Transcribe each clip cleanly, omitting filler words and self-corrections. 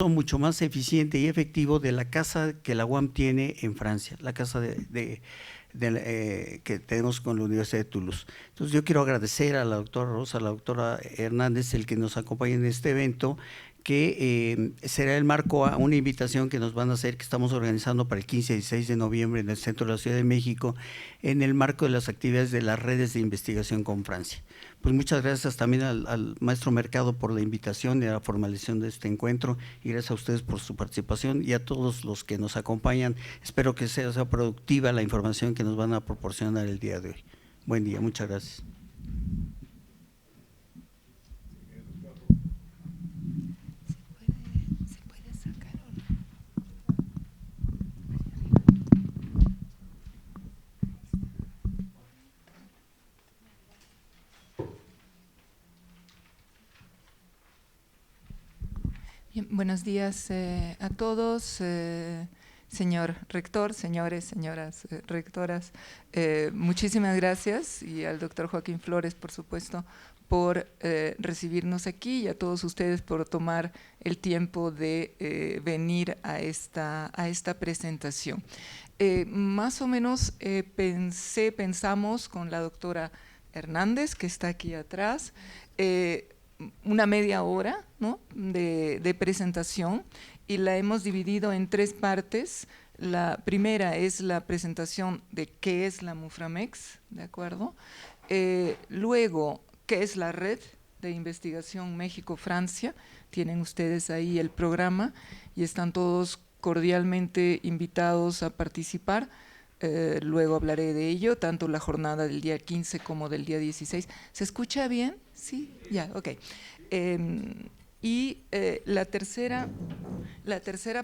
mucho más eficiente y efectivo de la casa que la UAM tiene en Francia, la casa que tenemos con la Universidad de Toulouse. Entonces yo quiero agradecer a la doctora Rosa, a la doctora Hernández, el que nos acompañe en este evento, que será el marco a una invitación que nos van a hacer, que estamos organizando para el 15 y 16 de noviembre en el centro de la Ciudad de México, en el marco de las actividades de las redes de investigación con Francia. Pues muchas gracias también al maestro Mercado por la invitación y a la formalización de este encuentro, y gracias a ustedes por su participación y a todos los que nos acompañan. Espero que sea productiva la información que nos van a proporcionar el día de hoy. Buen día, muchas gracias. Bien, buenos días a todos, señor rector, señores, señoras rectoras. Muchísimas gracias, y al doctor Joaquín Flores, por supuesto, por recibirnos aquí, y a todos ustedes por tomar el tiempo de venir a esta presentación. Más o menos pensamos con la doctora Hernández, que está aquí atrás, una media hora, ¿no?, de presentación, y la hemos dividido en 3 partes. La primera es la presentación de qué es la Muframex, ¿de acuerdo? Luego, qué es la Red de Investigación México-Francia. Tienen ustedes ahí el programa y están todos cordialmente invitados a participar. Luego hablaré de ello, tanto la jornada del día 15 como del día 16. ¿Se escucha bien? Sí, ya, ok. Y la tercera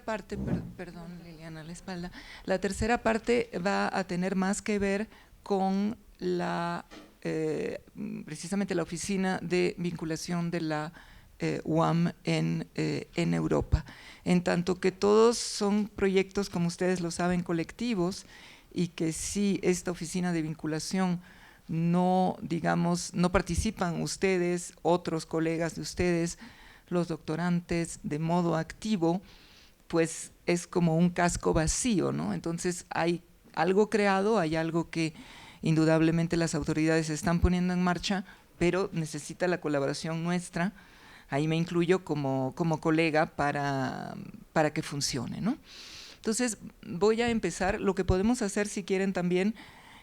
parte, perdón Liliana, la espalda, la tercera parte va a tener más que ver con precisamente la oficina de vinculación de la UAM en Europa. En tanto que todos son proyectos, como ustedes lo saben, colectivos, y que si esta oficina de vinculación no participan ustedes, otros colegas de ustedes, los doctorantes, de modo activo, pues es como un casco vacío, ¿no? Entonces hay algo creado, hay algo que indudablemente las autoridades están poniendo en marcha, pero necesita la colaboración nuestra. Ahí me incluyo como colega para que funcione, ¿no? Entonces voy a empezar. Lo que podemos hacer, si quieren, también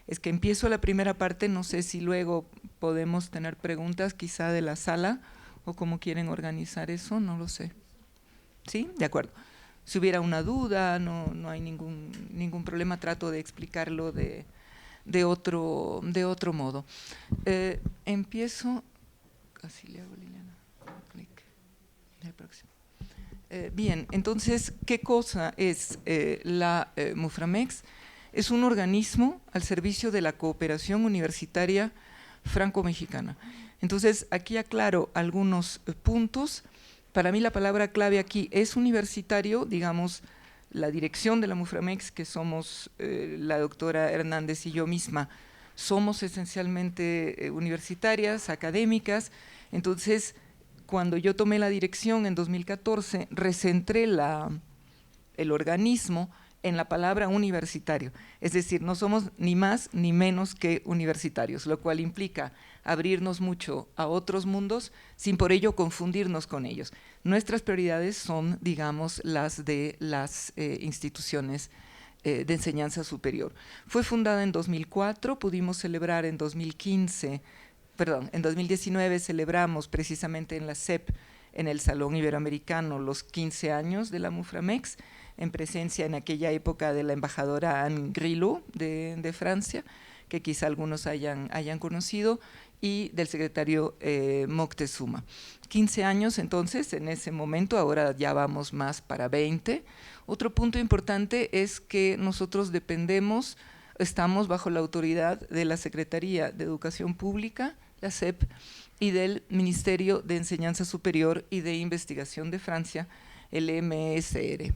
es que empiezo la primera parte. No sé si luego podemos tener preguntas quizá de la sala, o cómo quieren organizar eso, no lo sé. ¿Sí? De acuerdo. Si hubiera una duda, no hay ningún problema, trato de explicarlo de otro modo. Empiezo, casi le hago, Liliana, clic, el próximo. Bien, entonces, ¿qué cosa es la Muframex? Es un organismo al servicio de la cooperación universitaria franco-mexicana. Entonces, aquí aclaro algunos puntos. Para mí la palabra clave aquí es universitario. Digamos, la dirección de la Muframex, que somos la doctora Hernández y yo misma, somos esencialmente universitarias, académicas. Entonces, cuando yo tomé la dirección en 2014, recentré el organismo en la palabra universitario. Es decir, no somos ni más ni menos que universitarios, lo cual implica abrirnos mucho a otros mundos sin por ello confundirnos con ellos. Nuestras prioridades son, digamos, las de las instituciones de enseñanza superior. Fue fundada en 2004, pudimos celebrar en 2019 celebramos precisamente en la CEP, en el Salón Iberoamericano, los 15 años de la Muframex, en presencia en aquella época de la embajadora Anne Grillo de Francia, que quizá algunos hayan conocido, y del secretario Moctezuma. 15 años entonces en ese momento, ahora ya vamos más para 20. Otro punto importante es que nosotros estamos bajo la autoridad de la Secretaría de Educación Pública, la SEP, y del Ministerio de Enseñanza Superior y de Investigación de Francia, el MSR.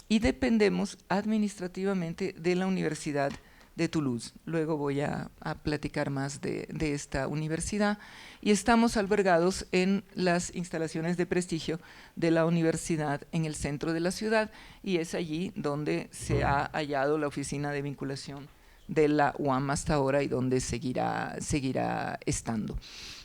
Y dependemos administrativamente de la Universidad de Toulouse. Luego voy a platicar más de esta universidad. Y estamos albergados en las instalaciones de prestigio de la universidad en el centro de la ciudad, y es allí donde se ha hallado la oficina de vinculación de la UAM hasta ahora y donde seguirá estando.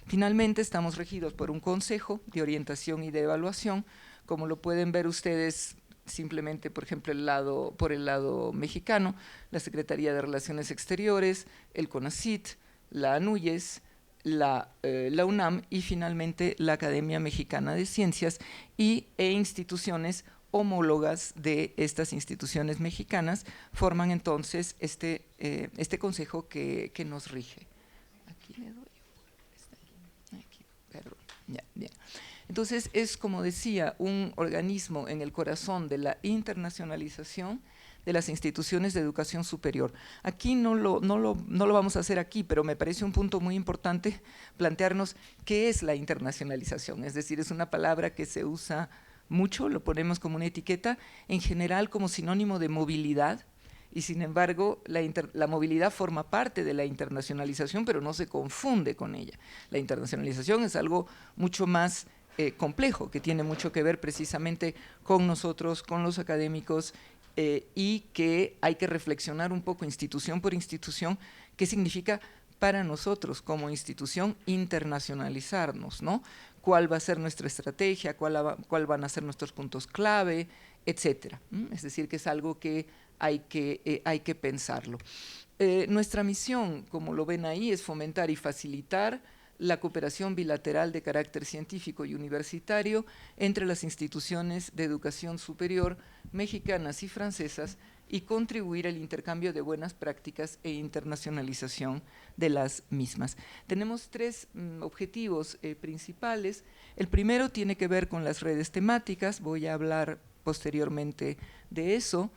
Finalmente, estamos regidos por un consejo de orientación y de evaluación. Como lo pueden ver ustedes, simplemente, por ejemplo, por el lado mexicano, la Secretaría de Relaciones Exteriores, el CONACYT, la ANUYES, la UNAM y finalmente la Academia Mexicana de Ciencias e instituciones homólogas de estas instituciones mexicanas forman entonces este consejo que nos rige. Aquí le doy. Aquí, perdón. Ya, bien. Entonces es, como decía, un organismo en el corazón de la internacionalización de las instituciones de educación superior. Aquí no lo vamos a hacer aquí, pero me parece un punto muy importante plantearnos qué es la internacionalización. Es decir, es una palabra que se usa mucho, lo ponemos como una etiqueta, en general como sinónimo de movilidad, y sin embargo la movilidad forma parte de la internacionalización, pero no se confunde con ella. La internacionalización es algo mucho más complejo, que tiene mucho que ver precisamente con nosotros, con los académicos, y que hay que reflexionar un poco institución por institución qué significa para nosotros como institución internacionalizarnos, ¿no? ¿Cuál va a ser nuestra estrategia? ¿Cuál van a ser nuestros puntos clave? Etcétera. Es decir, que es algo que hay que pensarlo. Nuestra misión, como lo ven ahí, es fomentar y facilitar la cooperación bilateral de carácter científico y universitario entre las instituciones de educación superior mexicanas y francesas y contribuir al intercambio de buenas prácticas e internacionalización de las mismas. Tenemos tres objetivos principales. El primero tiene que ver con las redes temáticas, voy a hablar posteriormente de eso.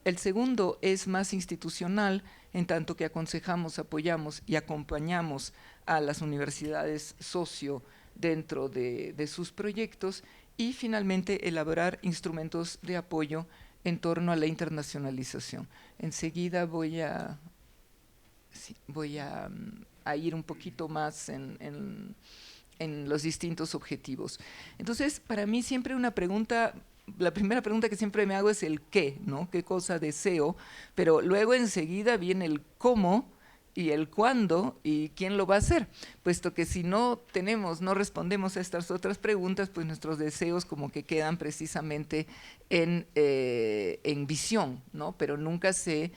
El segundo es más institucional, en tanto que aconsejamos, apoyamos y acompañamos a las universidades socio dentro de sus proyectos, y finalmente elaborar instrumentos de apoyo en torno a la internacionalización. Enseguida voy a ir un poquito más en los distintos objetivos. Entonces, para mí siempre la primera pregunta que siempre me hago es el qué, ¿no? ¿Qué cosa deseo? Pero luego enseguida viene el cómo y el cuándo y quién lo va a hacer, puesto que si no respondemos a estas otras preguntas, pues nuestros deseos como que quedan precisamente en visión, ¿no? Pero nunca se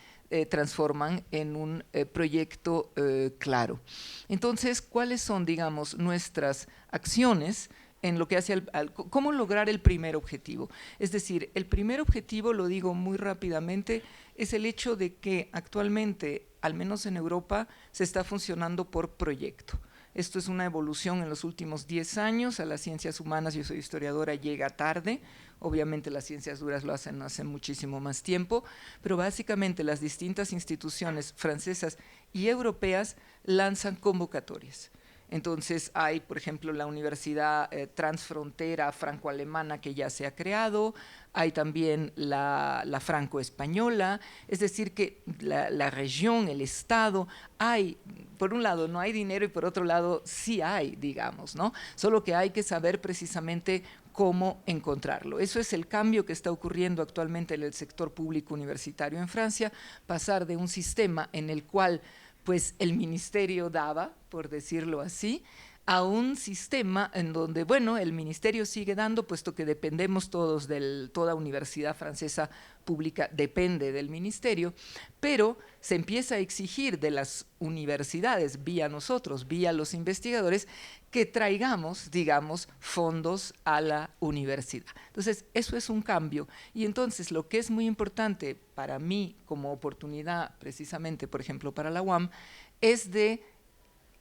transforman en un proyecto claro. Entonces, ¿cuáles son, digamos, nuestras acciones en lo que hace cómo lograr el primer objetivo? Es decir, el primer objetivo, lo digo muy rápidamente, es el hecho de que actualmente, al menos en Europa, se está funcionando por proyecto. Esto es una evolución en los últimos 10 años. A las ciencias humanas, yo soy historiadora, llega tarde. Obviamente las ciencias duras lo hacen hace muchísimo más tiempo, pero básicamente las distintas instituciones francesas y europeas lanzan convocatorias. Entonces hay, por ejemplo, la Universidad Transfrontera Franco-Alemana, que ya se ha creado, hay también la Franco-Española, es decir que la región, el Estado, por un lado no hay dinero y por otro lado sí hay, digamos, ¿no? Solo que hay que saber precisamente cómo encontrarlo. Eso es el cambio que está ocurriendo actualmente en el sector público universitario en Francia, pasar de un sistema en el cual pues el ministerio daba, por decirlo así, a un sistema en donde, bueno, el ministerio sigue dando, puesto que dependemos todos toda universidad francesa pública depende del ministerio, pero se empieza a exigir de las universidades, vía nosotros, vía los investigadores, que traigamos, digamos, fondos a la universidad. Entonces, eso es un cambio. Y entonces, lo que es muy importante para mí como oportunidad, precisamente, por ejemplo, para la UAM, es de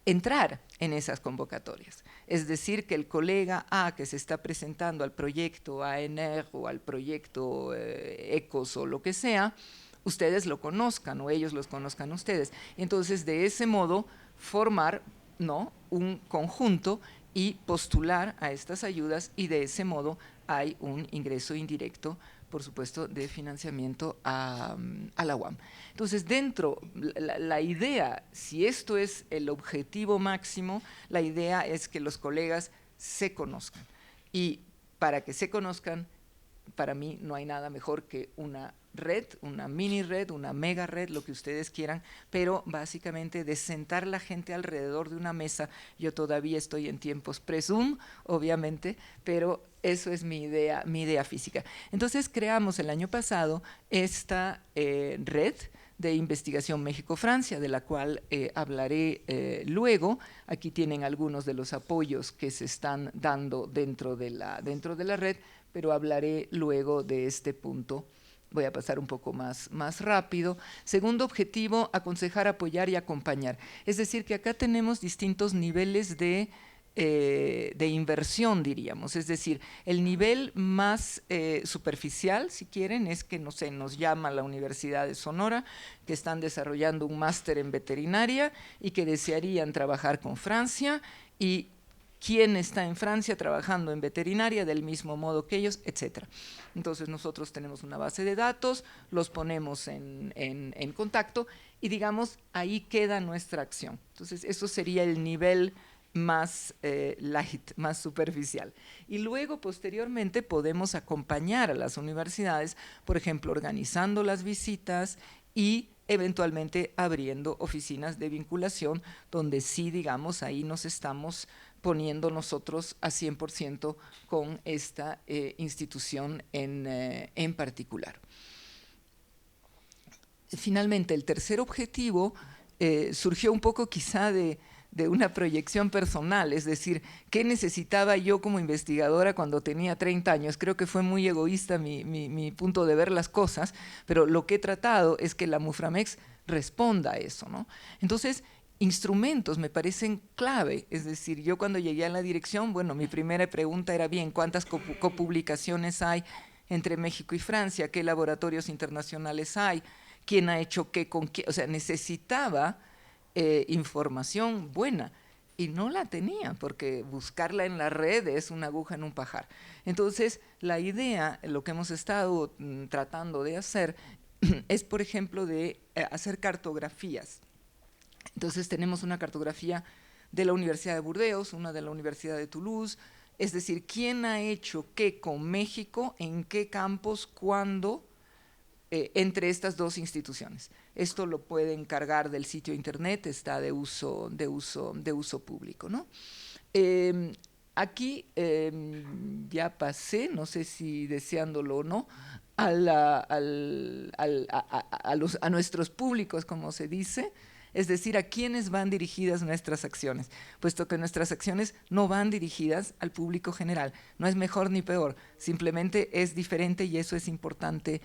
entrar en esas convocatorias. Es decir, que el colega A que se está presentando al proyecto ANR o al proyecto ECOS o lo que sea, ustedes lo conozcan o ellos los conozcan ustedes. Entonces, de ese modo, formar, ¿no?, un conjunto y postular a estas ayudas, y de ese modo hay un ingreso indirecto, por supuesto, de financiamiento a la UAM. Entonces, la idea, si esto es el objetivo máximo, la idea es que los colegas se conozcan. Y para que se conozcan, para mí no hay nada mejor que una red, una mini red, una mega red, lo que ustedes quieran, pero básicamente de sentar la gente alrededor de una mesa. Yo todavía estoy en tiempos pre-Zoom, obviamente, pero eso es mi idea física. Entonces creamos el año pasado esta red de investigación México-Francia, de la cual hablaré luego. Aquí tienen algunos de los apoyos que se están dando dentro de la red, pero hablaré luego de este punto. Voy a pasar un poco más rápido. Segundo objetivo, aconsejar, apoyar y acompañar. Es decir, que acá tenemos distintos niveles de inversión, diríamos. Es decir, el nivel más superficial, si quieren, es que, no sé, nos llama la Universidad de Sonora, que están desarrollando un máster en veterinaria y que desearían trabajar con Francia, y quién está en Francia trabajando en veterinaria del mismo modo que ellos, etcétera. Entonces nosotros tenemos una base de datos, los ponemos en contacto y, digamos, ahí queda nuestra acción. Entonces eso sería el nivel más light, más superficial. Y luego, posteriormente, podemos acompañar a las universidades, por ejemplo, organizando las visitas y eventualmente abriendo oficinas de vinculación, donde sí, digamos, ahí nos estamos poniendo nosotros a 100% con esta institución en particular. Finalmente, el tercer objetivo surgió un poco quizá de una proyección personal, es decir, ¿qué necesitaba yo como investigadora cuando tenía 30 años? Creo que fue muy egoísta mi punto de ver las cosas, pero lo que he tratado es que la Muframex responda a eso, ¿no? Entonces, instrumentos me parecen clave, es decir, yo cuando llegué a la dirección, bueno, mi primera pregunta era, bien, ¿cuántas copublicaciones hay entre México y Francia? ¿Qué laboratorios internacionales hay? ¿Quién ha hecho qué con qué? O sea, necesitaba información buena y no la tenía, porque buscarla en la red es una aguja en un pajar. Entonces, la idea, lo que hemos estado tratando de hacer es, por ejemplo, de hacer cartografías. Entonces tenemos una cartografía de la Universidad de Burdeos, una de la Universidad de Toulouse, es decir, quién ha hecho qué con México, en qué campos, cuándo, entre estas dos instituciones. Esto lo pueden cargar del sitio internet, está de uso público, ¿no? Aquí ya pasé, no sé si deseándolo o no, a nuestros públicos, como se dice, es decir, a quiénes van dirigidas nuestras acciones, puesto que nuestras acciones no van dirigidas al público general. No es mejor ni peor, simplemente es diferente, y eso es importante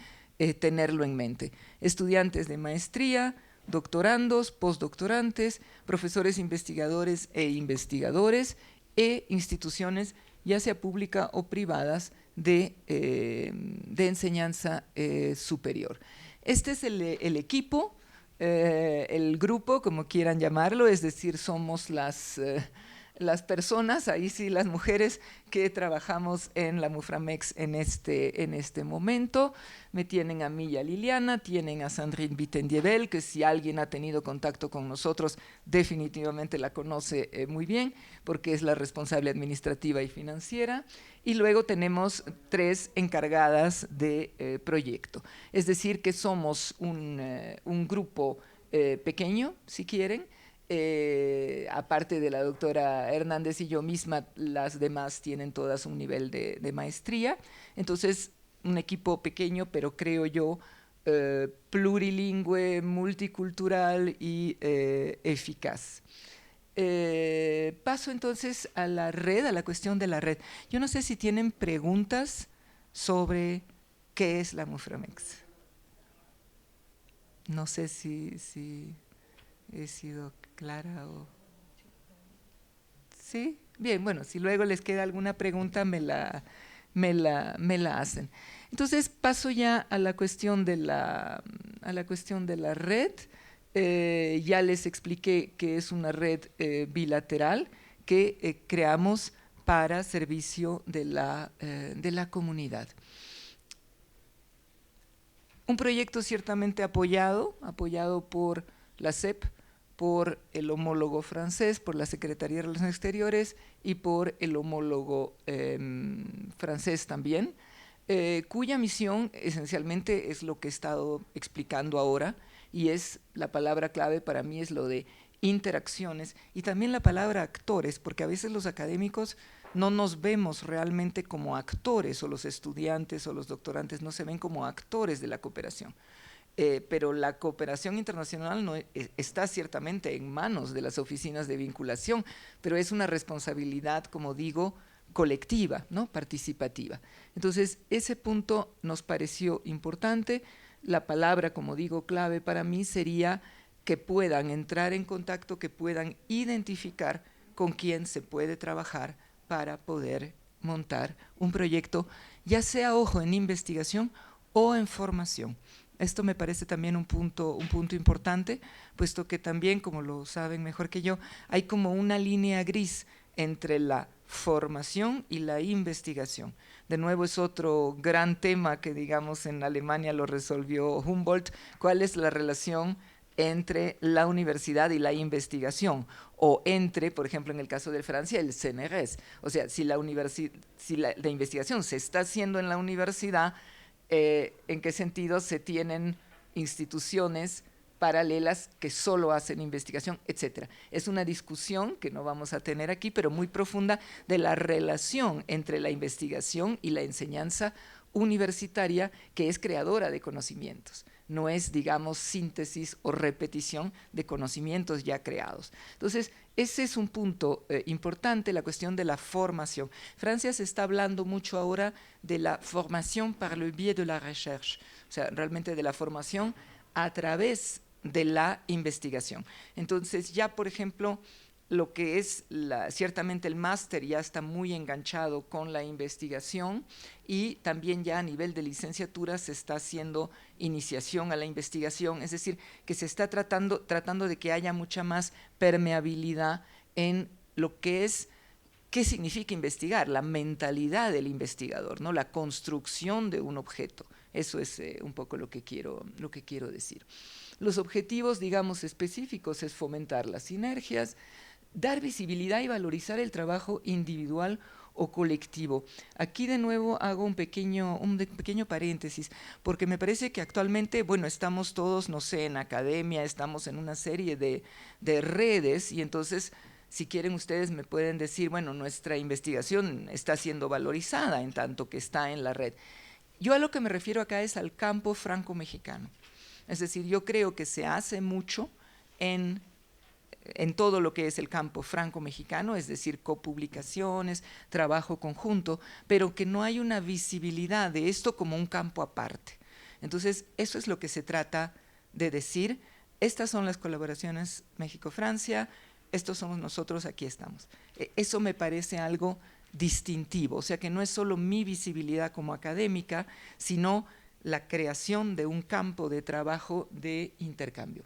tenerlo en mente. Estudiantes de maestría, doctorandos, postdoctorantes, profesores investigadores e investigadores, e instituciones, ya sea pública o privadas, de enseñanza superior. Este es el equipo, el grupo, como quieran llamarlo, es decir, somos las personas, ahí sí, las mujeres que trabajamos en la Muframex en este momento. Me tienen a mí y a Liliana, tienen a Sandrine Bittendiebel, que si alguien ha tenido contacto con nosotros, definitivamente la conoce muy bien, porque es la responsable administrativa y financiera. Y luego tenemos 3 encargadas de proyecto. Es decir, que somos un grupo pequeño, si quieren. Aparte de la doctora Hernández y yo misma, las demás tienen todas un nivel de maestría. Entonces, un equipo pequeño, pero creo yo plurilingüe, multicultural y eficaz. Paso entonces a la red, a la cuestión de la red. Yo no sé si tienen preguntas sobre qué es la Muframex. No sé si he sido clara o... ¿Sí? Bien, bueno, si luego les queda alguna pregunta me la hacen. Entonces paso ya a la cuestión de la red. Ya les expliqué que es una red bilateral que creamos para servicio de la comunidad. Un proyecto ciertamente apoyado por la CEP, por el homólogo francés, por la Secretaría de Relaciones Exteriores y por el homólogo francés también, cuya misión esencialmente es lo que he estado explicando ahora, y es la palabra clave para mí, es lo de interacciones, y también la palabra actores, porque a veces los académicos no nos vemos realmente como actores, o los estudiantes o los doctorantes no se ven como actores de la cooperación. Pero la cooperación internacional no está ciertamente en manos de las oficinas de vinculación, pero es una responsabilidad, como digo, colectiva, ¿no? Participativa. Entonces, ese punto nos pareció importante. La palabra, como digo, clave para mí sería que puedan entrar en contacto, que puedan identificar con quién se puede trabajar para poder montar un proyecto, ya sea, ojo, en investigación o en formación. Esto me parece también un punto importante, puesto que también, como lo saben mejor que yo, hay como una línea gris entre la formación y la investigación. De nuevo es otro gran tema que, digamos, en Alemania lo resolvió Humboldt. ¿Cuál es la relación entre la universidad y la investigación? O entre, por ejemplo, en el caso de Francia, el CNRS. O sea, si la investigación se está haciendo en la universidad, ¿en qué sentido se tienen instituciones paralelas que solo hacen investigación, etcétera? Es una discusión que no vamos a tener aquí, pero muy profunda, de la relación entre la investigación y la enseñanza universitaria, que es creadora de conocimientos. No es, digamos, síntesis o repetición de conocimientos ya creados. Entonces, ese es un punto importante, la cuestión de la formación. Francia se está hablando mucho ahora de la formación par le biais de la recherche, o sea, realmente de la formación a través de la investigación. Entonces, ya, por ejemplo, lo que es ciertamente el máster ya está muy enganchado con la investigación, y también ya a nivel de licenciatura se está haciendo iniciación a la investigación, es decir, que se está tratando de que haya mucha más permeabilidad en lo que es, qué significa investigar, la mentalidad del investigador, ¿no? La construcción de un objeto. Eso es un poco lo que quiero decir. Los objetivos, digamos, específicos es fomentar las sinergias, dar visibilidad y valorizar el trabajo individual o colectivo. Aquí de nuevo hago un pequeño paréntesis, porque me parece que actualmente, bueno, estamos todos, no sé, en academia, estamos en una serie de redes, y entonces, si quieren ustedes me pueden decir, bueno, nuestra investigación está siendo valorizada en tanto que está en la red. Yo a lo que me refiero acá es al campo franco-mexicano. Es decir, yo creo que se hace mucho en todo lo que es el campo franco-mexicano, es decir, copublicaciones, trabajo conjunto, pero que no hay una visibilidad de esto como un campo aparte. Entonces, eso es lo que se trata de decir. Estas son las colaboraciones México-Francia, estos somos nosotros, aquí estamos. Eso me parece algo distintivo, o sea que no es solo mi visibilidad como académica, sino la creación de un campo de trabajo de intercambio.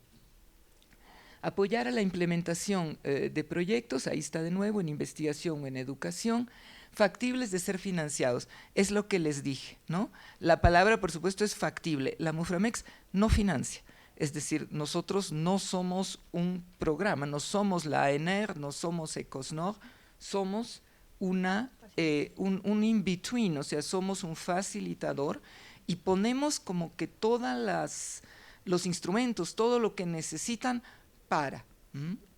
Apoyar a la implementación de proyectos, ahí está de nuevo, en investigación o en educación, factibles de ser financiados. Es lo que les dije, ¿no? La palabra, por supuesto, es factible. La Muframex no financia. Es decir, nosotros no somos un programa, no somos la ANR, no somos Ecosnor, somos un in-between, o sea, somos un facilitador, y ponemos como que todos los instrumentos, todo lo que necesitan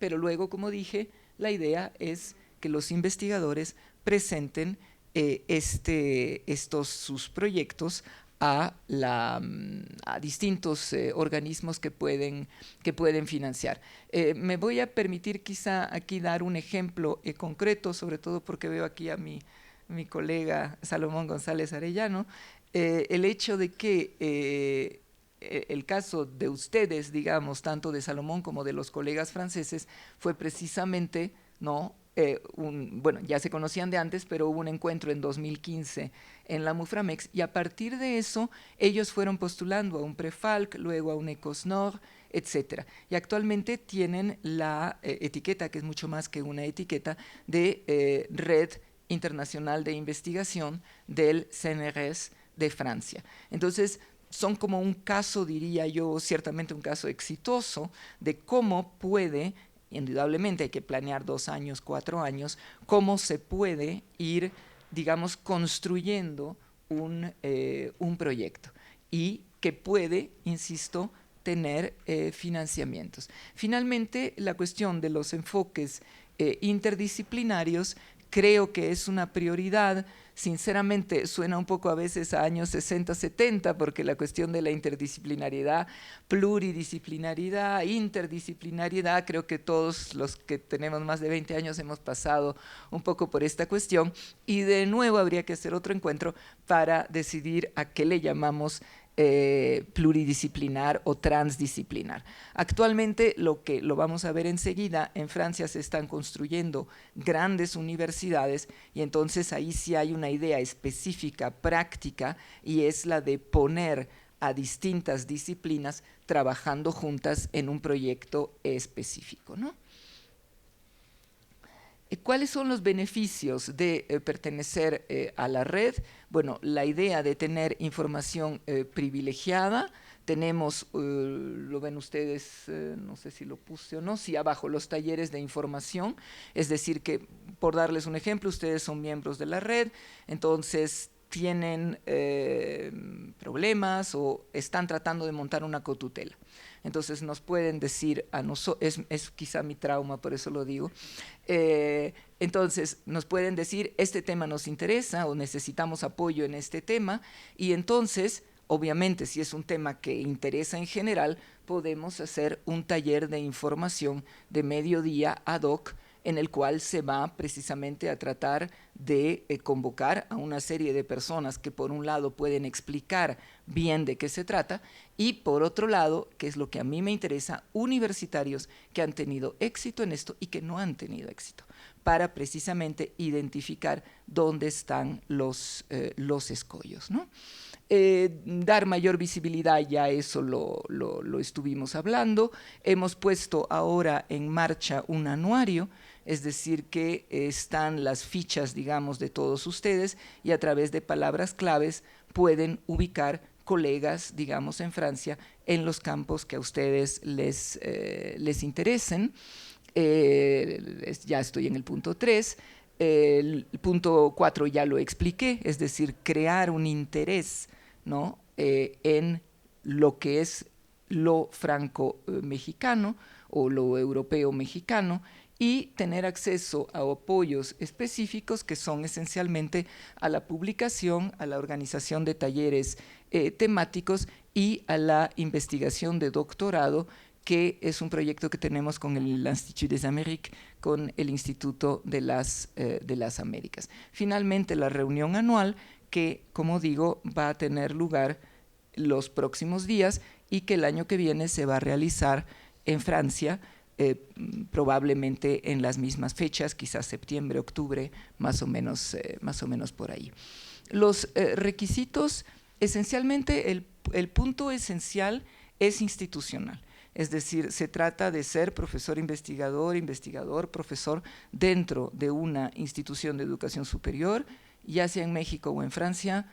pero luego, como dije, la idea es que los investigadores presenten sus proyectos a distintos organismos que pueden financiar. Me voy a permitir quizá aquí dar un ejemplo concreto, sobre todo porque veo aquí a mi colega Salomón González Arellano, el hecho de que el caso de ustedes, digamos, tanto de Salomón como de los colegas franceses, fue precisamente, ¿no? Bueno, ya se conocían de antes, pero hubo un encuentro en 2015 en la Muframex, y a partir de eso ellos fueron postulando a un Prefalc, luego a un Ecosnor, etcétera. Y actualmente tienen la etiqueta, que es mucho más que una etiqueta, de Red Internacional de Investigación del CNRS de Francia. Entonces, son como un caso, diría yo, ciertamente un caso exitoso de cómo puede, indudablemente hay que planear 2 años, 4 años, cómo se puede ir, digamos, construyendo un proyecto y que puede, insisto, tener financiamientos. Finalmente, la cuestión de los enfoques interdisciplinarios creo que es una prioridad. Sinceramente suena un poco a veces a años 60, 70, porque la cuestión de la interdisciplinariedad, pluridisciplinariedad, interdisciplinariedad, creo que todos los que tenemos más de 20 años hemos pasado un poco por esta cuestión, y de nuevo habría que hacer otro encuentro para decidir a qué le llamamos pluridisciplinar o transdisciplinar. Actualmente, lo vamos a ver enseguida, en Francia se están construyendo grandes universidades y entonces ahí sí hay una idea específica, práctica, y es la de poner a distintas disciplinas trabajando juntas en un proyecto específico, ¿no? ¿Cuáles son los beneficios de pertenecer a la red? Bueno, la idea de tener información privilegiada. Tenemos, lo ven ustedes, no sé si lo puse o no, sí, abajo, los talleres de información. Es decir que, por darles un ejemplo, ustedes son miembros de la red, entonces tienen problemas o están tratando de montar una cotutela. Entonces nos pueden decir a nosotros, es quizá mi trauma, por eso lo digo, entonces nos pueden decir, este tema nos interesa o necesitamos apoyo en este tema, y entonces, obviamente, si es un tema que interesa en general, podemos hacer un taller de información de mediodía ad hoc, en el cual se va precisamente a tratar de convocar a una serie de personas que por un lado pueden explicar bien de qué se trata, y por otro lado, que es lo que a mí me interesa, universitarios que han tenido éxito en esto y que no han tenido éxito, para precisamente identificar dónde están los escollos, ¿no? Dar mayor visibilidad, ya eso lo estuvimos hablando. Hemos puesto ahora en marcha un anuario, es decir que están las fichas, digamos, de todos ustedes, y a través de palabras claves pueden ubicar colegas, digamos, en Francia, en los campos que a ustedes les interesen. Ya estoy en el punto 3. El punto 4 ya lo expliqué, es decir, crear un interés, ¿no? En lo que es lo franco-mexicano o lo europeo-mexicano, y tener acceso a apoyos específicos que son esencialmente a la publicación, a la organización de talleres temáticos y a la investigación de doctorado, que es un proyecto que tenemos con el Institut des Amériques, con el Instituto de las Américas. Finalmente, la reunión anual, que, como digo, va a tener lugar los próximos días y que el año que viene se va a realizar en Francia, probablemente en las mismas fechas, quizás septiembre, octubre, más o menos por ahí. Los requisitos, esencialmente, el punto esencial es institucional. Es decir, se trata de ser profesor investigador, profesor dentro de una institución de educación superior, ya sea en México o en Francia,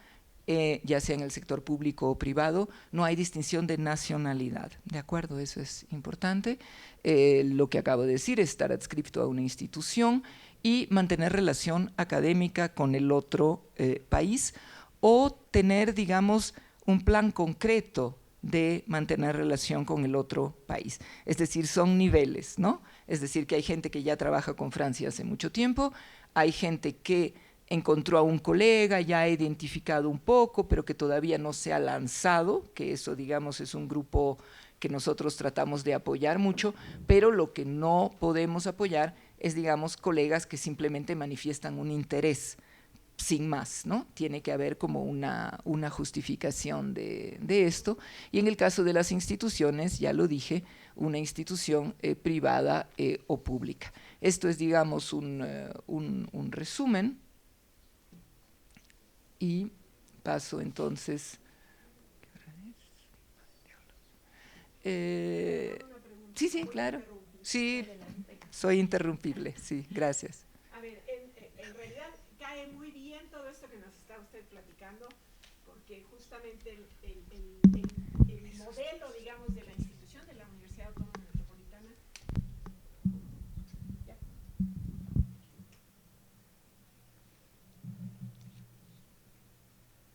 ya sea en el sector público o privado. No hay distinción de nacionalidad, ¿de acuerdo? Eso es importante. Lo que acabo de decir es estar adscrito a una institución y mantener relación académica con el otro país, o tener, digamos, un plan concreto de mantener relación con el otro país. Es decir, son niveles, ¿no? Es decir, que hay gente que ya trabaja con Francia hace mucho tiempo, hay gente que encontró a un colega, ya ha identificado un poco, pero que todavía no se ha lanzado, que eso, digamos, es un grupo que nosotros tratamos de apoyar mucho, pero lo que no podemos apoyar es, digamos, colegas que simplemente manifiestan un interés sin más, ¿no? Tiene que haber como una justificación de esto. Y en el caso de las instituciones, ya lo dije, una institución privada o pública. Esto es, digamos, un resumen. Y paso entonces Sí, sí, claro. Sí, soy interrumpible, sí, gracias. A ver, en realidad cae muy bien todo esto que nos está usted platicando, porque justamente el modelo, digamos, de la institución de la Universidad Autónoma Metropolitana. ¿Ya?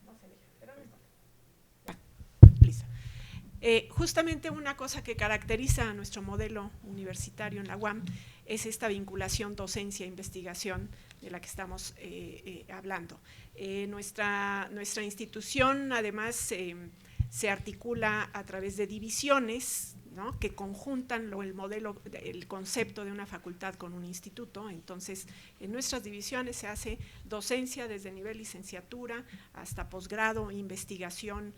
No se deja, pero no importa. Ya, listo. Justamente una cosa que caracteriza a nuestro modelo universitario en la UAM es esta vinculación docencia-investigación de la que estamos hablando. Nuestra institución además se articula a través de divisiones, ¿no?, que conjuntan el concepto de una facultad con un instituto. Entonces, en nuestras divisiones se hace docencia desde nivel licenciatura hasta posgrado, investigación,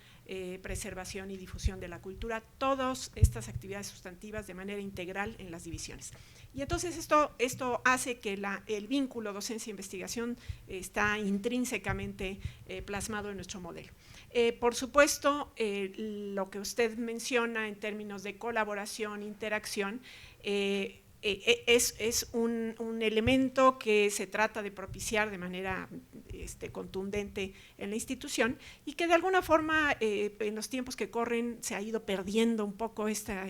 preservación y difusión de la cultura, todas estas actividades sustantivas de manera integral en las divisiones. Y entonces esto hace que el vínculo docencia-investigación está intrínsecamente plasmado en nuestro modelo. Por supuesto, lo que usted menciona en términos de colaboración, interacción, es un elemento que se trata de propiciar de manera contundente en la institución y que de alguna forma en los tiempos que corren se ha ido perdiendo un poco esta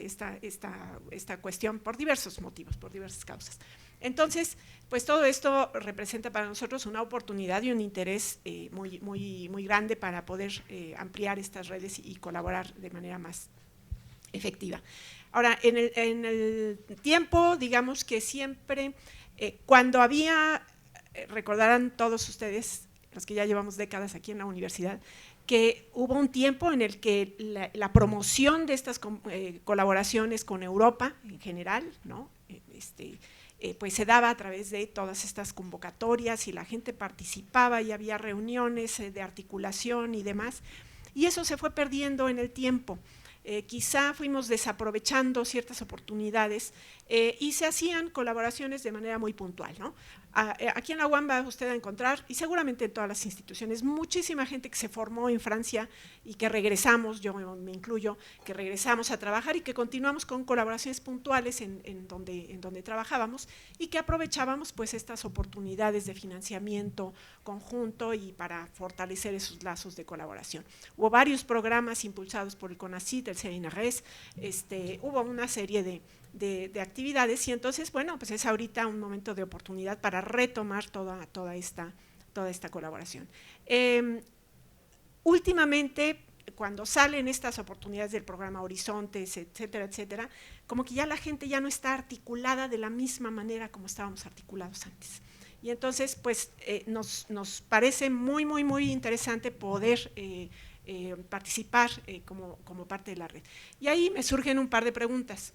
cuestión por diversos motivos, por diversas causas. Entonces, pues todo esto representa para nosotros una oportunidad y un interés muy grande para poder ampliar estas redes y colaborar de manera más efectiva. Ahora, en el tiempo, digamos que siempre, cuando había, recordarán todos ustedes, los que ya llevamos décadas aquí en la universidad, que hubo un tiempo en el que la promoción de estas colaboraciones con Europa en general, ¿no?, pues se daba a través de todas estas convocatorias y la gente participaba y había reuniones de articulación y demás, y eso se fue perdiendo en el tiempo. Quizá fuimos desaprovechando ciertas oportunidades y se hacían colaboraciones de manera muy puntual, ¿no? Aquí en la UAM va usted a encontrar, y seguramente en todas las instituciones, muchísima gente que se formó en Francia y que regresamos, yo me incluyo, que regresamos a trabajar y que continuamos con colaboraciones puntuales en donde trabajábamos y que aprovechábamos pues estas oportunidades de financiamiento conjunto y para fortalecer esos lazos de colaboración. Hubo varios programas impulsados por el CONACYT, el CNRS, hubo una serie de actividades y entonces, bueno, pues es ahorita un momento de oportunidad para retomar toda esta colaboración. Últimamente, cuando salen estas oportunidades del programa Horizontes, etcétera, etcétera, como que ya la gente ya no está articulada de la misma manera como estábamos articulados antes. Y entonces, pues, nos parece muy interesante poder participar como parte de la red. Y ahí me surgen un par de preguntas.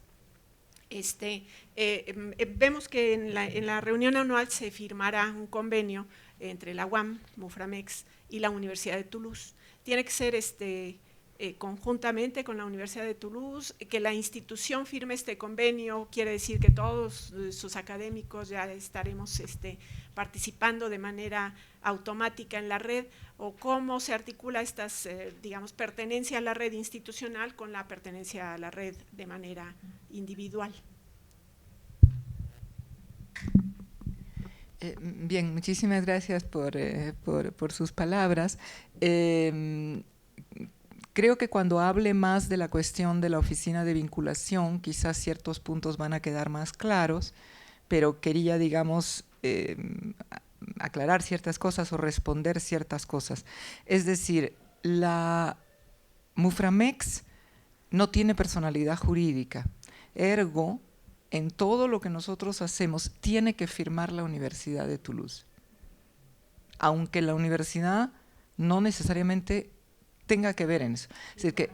Vemos que en la reunión anual se firmará un convenio entre la UAM, Muframex y la Universidad de Toulouse. Tiene que ser conjuntamente con la Universidad de Toulouse, que la institución firme este convenio, quiere decir que todos sus académicos ya estaremos participando de manera automática en la red, o cómo se articula estas, digamos, pertenencia a la red institucional con la pertenencia a la red de manera individual. Bien, muchísimas gracias por sus palabras. Creo que cuando hable más de la cuestión de la oficina de vinculación, quizás ciertos puntos van a quedar más claros, pero quería, digamos, aclarar ciertas cosas o responder ciertas cosas. Es decir, la Muframex no tiene personalidad jurídica, ergo, en todo lo que nosotros hacemos tiene que firmar la Universidad de Toulouse, aunque la universidad no necesariamente tenga que ver en eso, es decir, que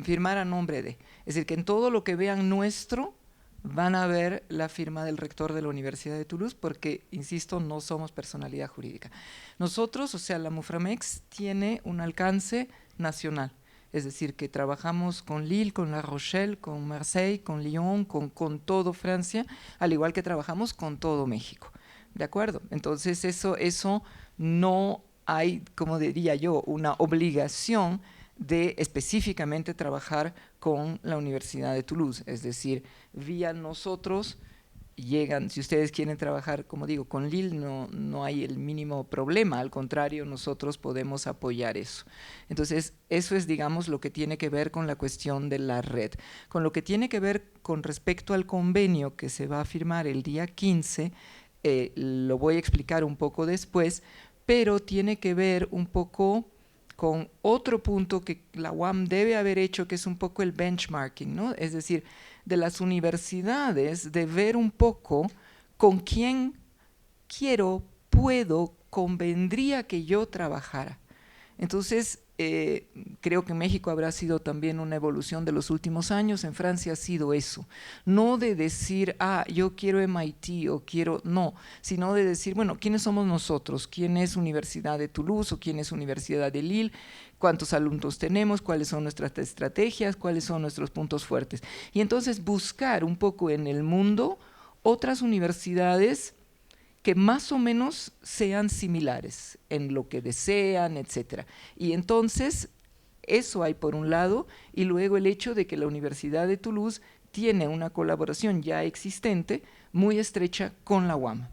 firmar a nombre de, es decir, que en todo lo que vean nuestro van a ver la firma del rector de la Universidad de Toulouse porque, insisto, no somos personalidad jurídica. Nosotros, o sea, la Muframex tiene un alcance nacional, es decir, que trabajamos con Lille, con La Rochelle, con Marseille, con Lyon, con todo Francia, al igual que trabajamos con todo México, ¿de acuerdo? Entonces eso no hay, como diría yo, una obligación de específicamente trabajar con la Universidad de Toulouse, es decir, vía nosotros llegan, si ustedes quieren trabajar, como digo, con Lille no hay el mínimo problema, al contrario, nosotros podemos apoyar eso. Entonces, eso es, digamos, lo que tiene que ver con la cuestión de la red. Con lo que tiene que ver con respecto al convenio que se va a firmar el día 15, lo voy a explicar un poco después, pero tiene que ver un poco con otro punto que la UAM debe haber hecho, que es un poco el benchmarking, ¿no? Es decir, de las universidades, de ver un poco con quién quiero, puedo, convendría que yo trabajara. Entonces, creo que en México habrá sido también una evolución de los últimos años, en Francia ha sido eso, no de decir, yo quiero MIT o quiero, no, sino de decir, bueno, ¿quiénes somos nosotros? ¿Quién es Universidad de Toulouse o quién es Universidad de Lille? ¿Cuántos alumnos tenemos? ¿Cuáles son nuestras estrategias? ¿Cuáles son nuestros puntos fuertes? Y entonces buscar un poco en el mundo otras universidades que más o menos sean similares en lo que desean, etcétera. Y entonces, eso hay por un lado, y luego el hecho de que la Universidad de Toulouse tiene una colaboración ya existente, muy estrecha con la UAM.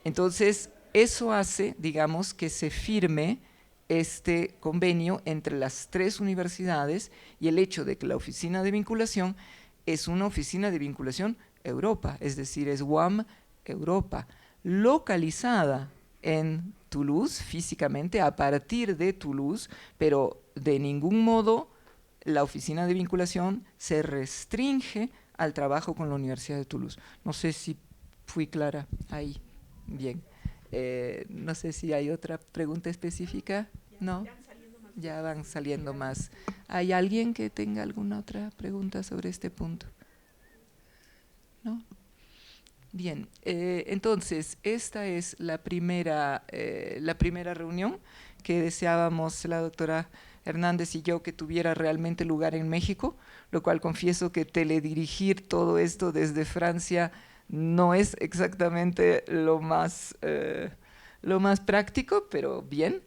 Entonces, eso hace, digamos, que se firme este convenio entre las tres universidades y el hecho de que la oficina de vinculación es una oficina de vinculación Europa, es decir, es UAM Europa, localizada en Toulouse físicamente, a partir de Toulouse, pero de ningún modo la oficina de vinculación se restringe al trabajo con la Universidad de Toulouse. No sé si fui clara ahí. Bien. No sé si hay otra pregunta específica. ¿No? Ya van saliendo más. ¿Hay alguien que tenga alguna otra pregunta sobre este punto? ¿No? Bien, entonces esta es la primera reunión que deseábamos la doctora Hernández y yo que tuviera realmente lugar en México, lo cual confieso que teledirigir todo esto desde Francia no es exactamente lo más práctico, pero bien.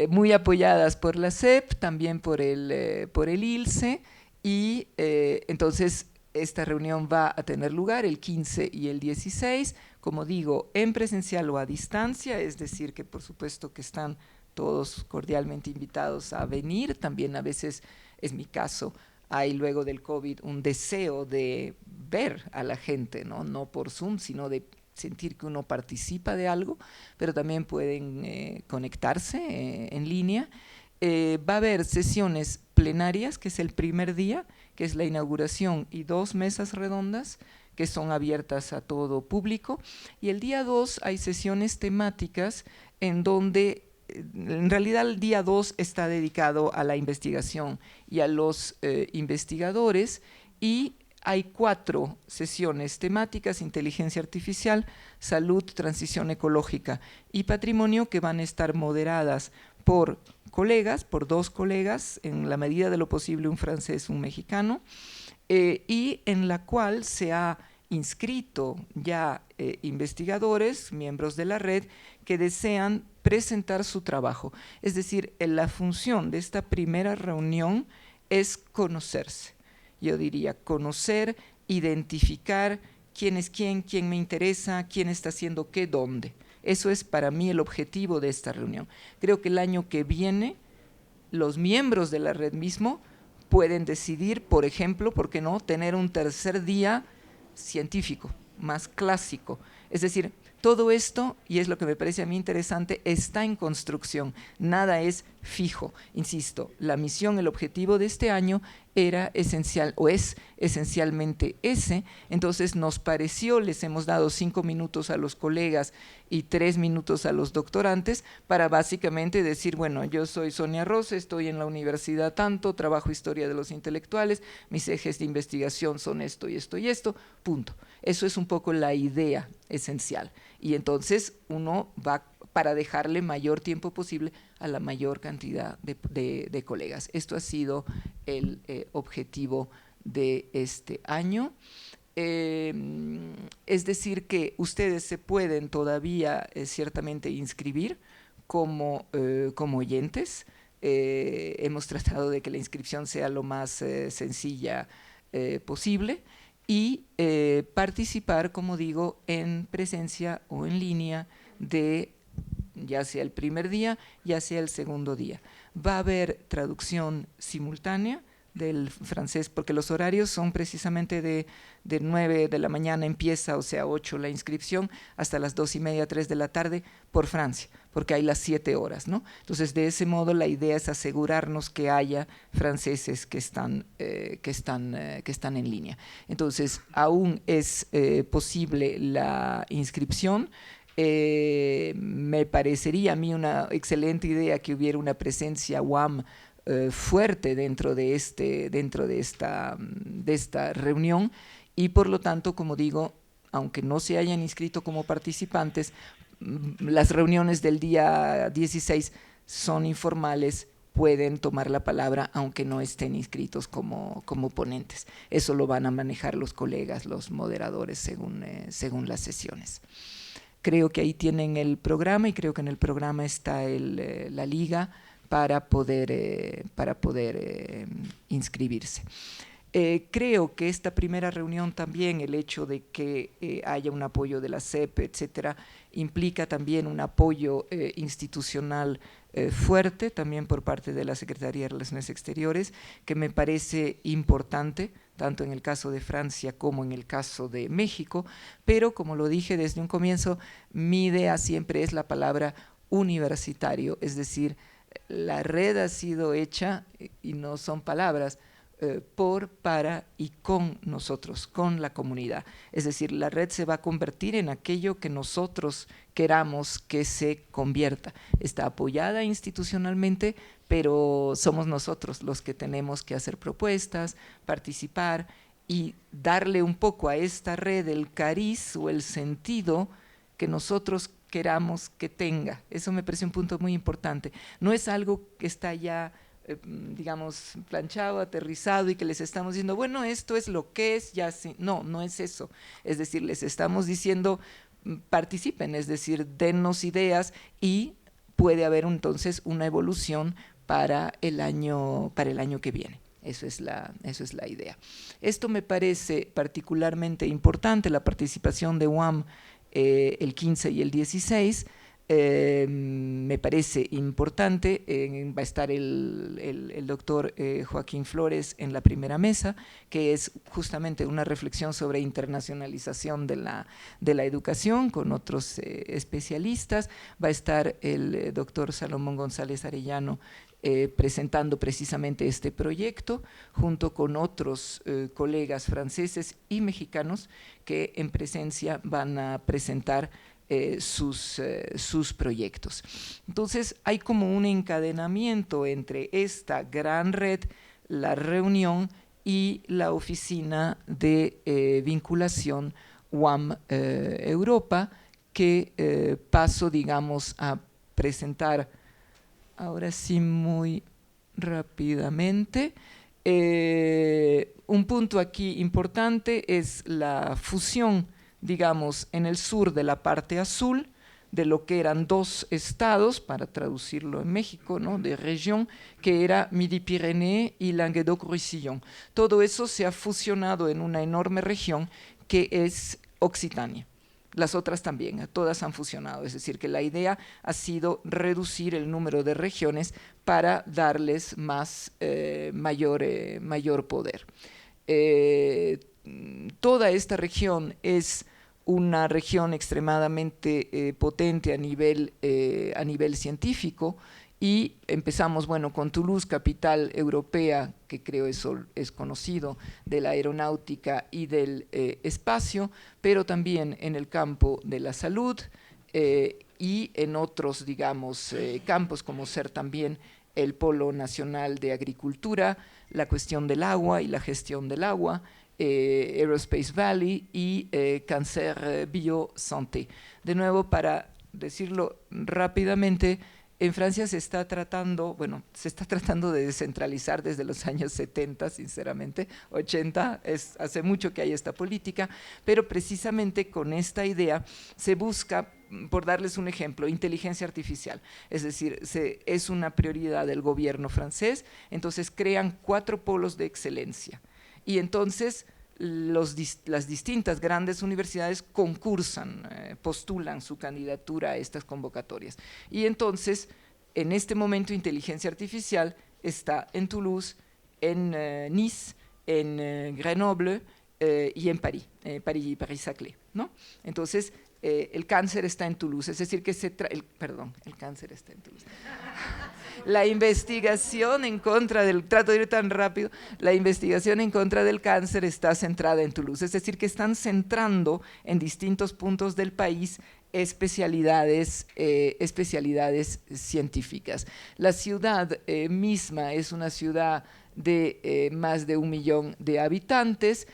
Muy apoyadas por la SEP, también por el ILSE, y entonces esta reunión va a tener lugar el 15 y el 16, como digo, en presencial o a distancia, es decir, que por supuesto que están todos cordialmente invitados a venir. También a veces, es mi caso, hay luego del COVID un deseo de ver a la gente, no por Zoom, sino de sentir que uno participa de algo, pero también pueden conectarse en línea. Va a haber sesiones plenarias, que es el primer día, que es la inauguración, y 2 mesas redondas que son abiertas a todo público. Y el día 2 hay sesiones temáticas en donde, en realidad el día 2 está dedicado a la investigación y a los investigadores, y hay 4 sesiones temáticas: inteligencia artificial, salud, transición ecológica y patrimonio, que van a estar moderadas por colegas, por 2 colegas, en la medida de lo posible un francés, un mexicano, y en la cual se ha inscrito ya investigadores, miembros de la red, que desean presentar su trabajo. Es decir, la función de esta primera reunión es conocerse. Yo diría conocer, identificar quién es quién me interesa, quién está haciendo qué, dónde. Eso es para mí el objetivo de esta reunión. Creo que el año que viene los miembros de la red mismo pueden decidir, por ejemplo, ¿por qué no?, tener un tercer día científico, más clásico. Es decir, todo esto, y es lo que me parece a mí interesante, está en construcción, nada es fijo. Insisto, la misión, el objetivo de este año era esencial, o es esencialmente ese. Entonces nos pareció, les hemos dado 5 minutos a los colegas y 3 minutos a los doctorantes para básicamente decir, bueno, yo soy Sonia Rose, estoy en la universidad tanto, trabajo historia de los intelectuales, mis ejes de investigación son esto y esto y esto, punto. Eso es un poco la idea esencial. Y entonces uno va para dejarle mayor tiempo posible a la mayor cantidad de colegas. Esto ha sido el objetivo de este año. Es decir, que ustedes se pueden todavía ciertamente inscribir como oyentes. hemos tratado de que la inscripción sea lo más sencilla posible y participar, como digo, en presencia o en línea de ya sea el primer día, ya sea el segundo día. Va a haber traducción simultánea del francés, porque los horarios son precisamente de 9 de la mañana empieza, o sea 8 la inscripción, hasta las 2:30, 3 de la tarde por Francia, porque hay las 7 horas, ¿no? Entonces, de ese modo, la idea es asegurarnos que haya franceses que están en línea. Entonces, aún es posible la inscripción. Me parecería a mí una excelente idea que hubiera una presencia UAM fuerte dentro de esta reunión y por lo tanto, como digo, aunque no se hayan inscrito como participantes, las reuniones del día 16 son informales, pueden tomar la palabra aunque no estén inscritos como ponentes. Eso lo van a manejar los colegas, los moderadores según las sesiones. Creo que ahí tienen el programa y creo que en el programa está la liga para poder inscribirse. Creo que esta primera reunión también, el hecho de que haya un apoyo de la CEP, etcétera, implica también un apoyo institucional fuerte, también por parte de la Secretaría de Relaciones Exteriores, que me parece importante, tanto en el caso de Francia como en el caso de México, pero como lo dije desde un comienzo, mi idea siempre es la palabra universitario, es decir, la red ha sido hecha, y no son palabras, por, para y con nosotros, con la comunidad. Es decir, la red se va a convertir en aquello que nosotros queramos que se convierta. Está apoyada institucionalmente, pero somos nosotros los que tenemos que hacer propuestas, participar y darle un poco a esta red el cariz o el sentido que nosotros queramos que tenga. Eso me parece un punto muy importante. No es algo que está ya, digamos, planchado, aterrizado y que les estamos diciendo, bueno, esto es lo que es, ya sí. No, no es eso. Es decir, les estamos diciendo, participen, es decir, dennos ideas y puede haber entonces una evolución para el año que viene. Eso es la idea. Esto me parece particularmente importante, la participación de UAM el 15 y el 16, me parece importante. Va a estar el doctor Joaquín Flores en la primera mesa, que es justamente una reflexión sobre internacionalización de la educación con otros especialistas. Va a estar el doctor Salomón González Arellano presentando precisamente este proyecto junto con otros colegas franceses y mexicanos que en presencia van a presentar sus proyectos. Entonces hay como un encadenamiento entre esta gran red, la reunión y la oficina de vinculación UAM Europa, que paso, digamos, a presentar ahora sí muy rápidamente. Un punto aquí importante es la fusión, digamos, en el sur de la parte azul, de lo que eran dos estados, para traducirlo en México, ¿no?, de región, que era Midi-Pyrénées y Languedoc-Roussillon. Todo eso se ha fusionado en una enorme región que es Occitania. Las otras también, todas han fusionado, es decir, que la idea ha sido reducir el número de regiones para darles mayor poder. Toda esta región es una región extremadamente potente a nivel científico, y empezamos, bueno, con Toulouse, capital europea, que creo eso es conocido, de la aeronáutica y del espacio, pero también en el campo de la salud y en otros, digamos, campos, como ser también el Polo Nacional de Agricultura, la cuestión del agua y la gestión del agua, Aerospace Valley y Cancer Biosanté. De nuevo, para decirlo rápidamente, En Francia se está tratando de descentralizar desde los años 70, sinceramente, 80, hace mucho que hay esta política, pero precisamente con esta idea se busca, por darles un ejemplo, inteligencia artificial, es decir, es una prioridad del gobierno francés, entonces crean 4 polos de excelencia, y entonces las distintas grandes universidades concursan, postulan su candidatura a estas convocatorias. Y entonces, en este momento, inteligencia artificial está en Toulouse, en Nice, en Grenoble y en París, París-Saclay, ¿no? Entonces, el cáncer está en Toulouse, es decir, que el cáncer está en Toulouse. La investigación en contra trato de ir tan rápido, la investigación en contra del cáncer está centrada en Toulouse, es decir, que están centrando en distintos puntos del país especialidades científicas. La ciudad misma es una ciudad de más de 1 millón de habitantes,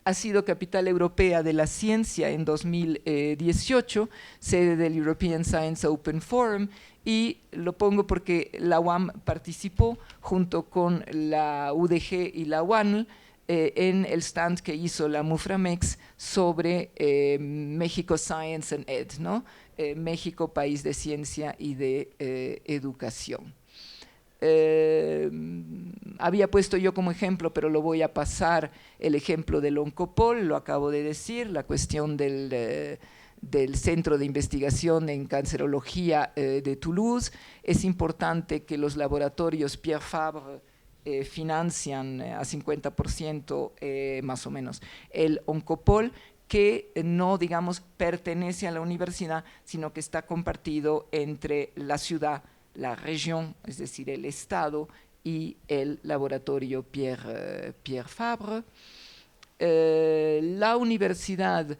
ha sido capital europea de la ciencia en 2018, sede del European Science Open Forum, y lo pongo porque la UAM participó junto con la UDG y la UANL en el stand que hizo la Muframex sobre México Science and Ed, ¿no? México, país de ciencia y de educación. Había puesto yo como ejemplo, pero lo voy a pasar, el ejemplo del Oncopol, lo acabo de decir, la cuestión del Centro de Investigación en Cancerología de Toulouse. Es importante que los laboratorios Pierre Fabre financian a 50% más o menos el Oncopol, que no, digamos, pertenece a la universidad, sino que está compartido entre la ciudad, la región, es decir, el Estado y el laboratorio Pierre Fabre. La universidad,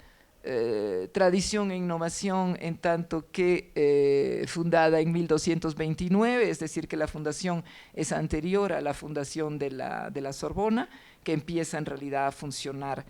tradición e innovación, en tanto que fundada en 1229, es decir, que la fundación es anterior a la fundación de la Sorbona, que empieza en realidad a funcionar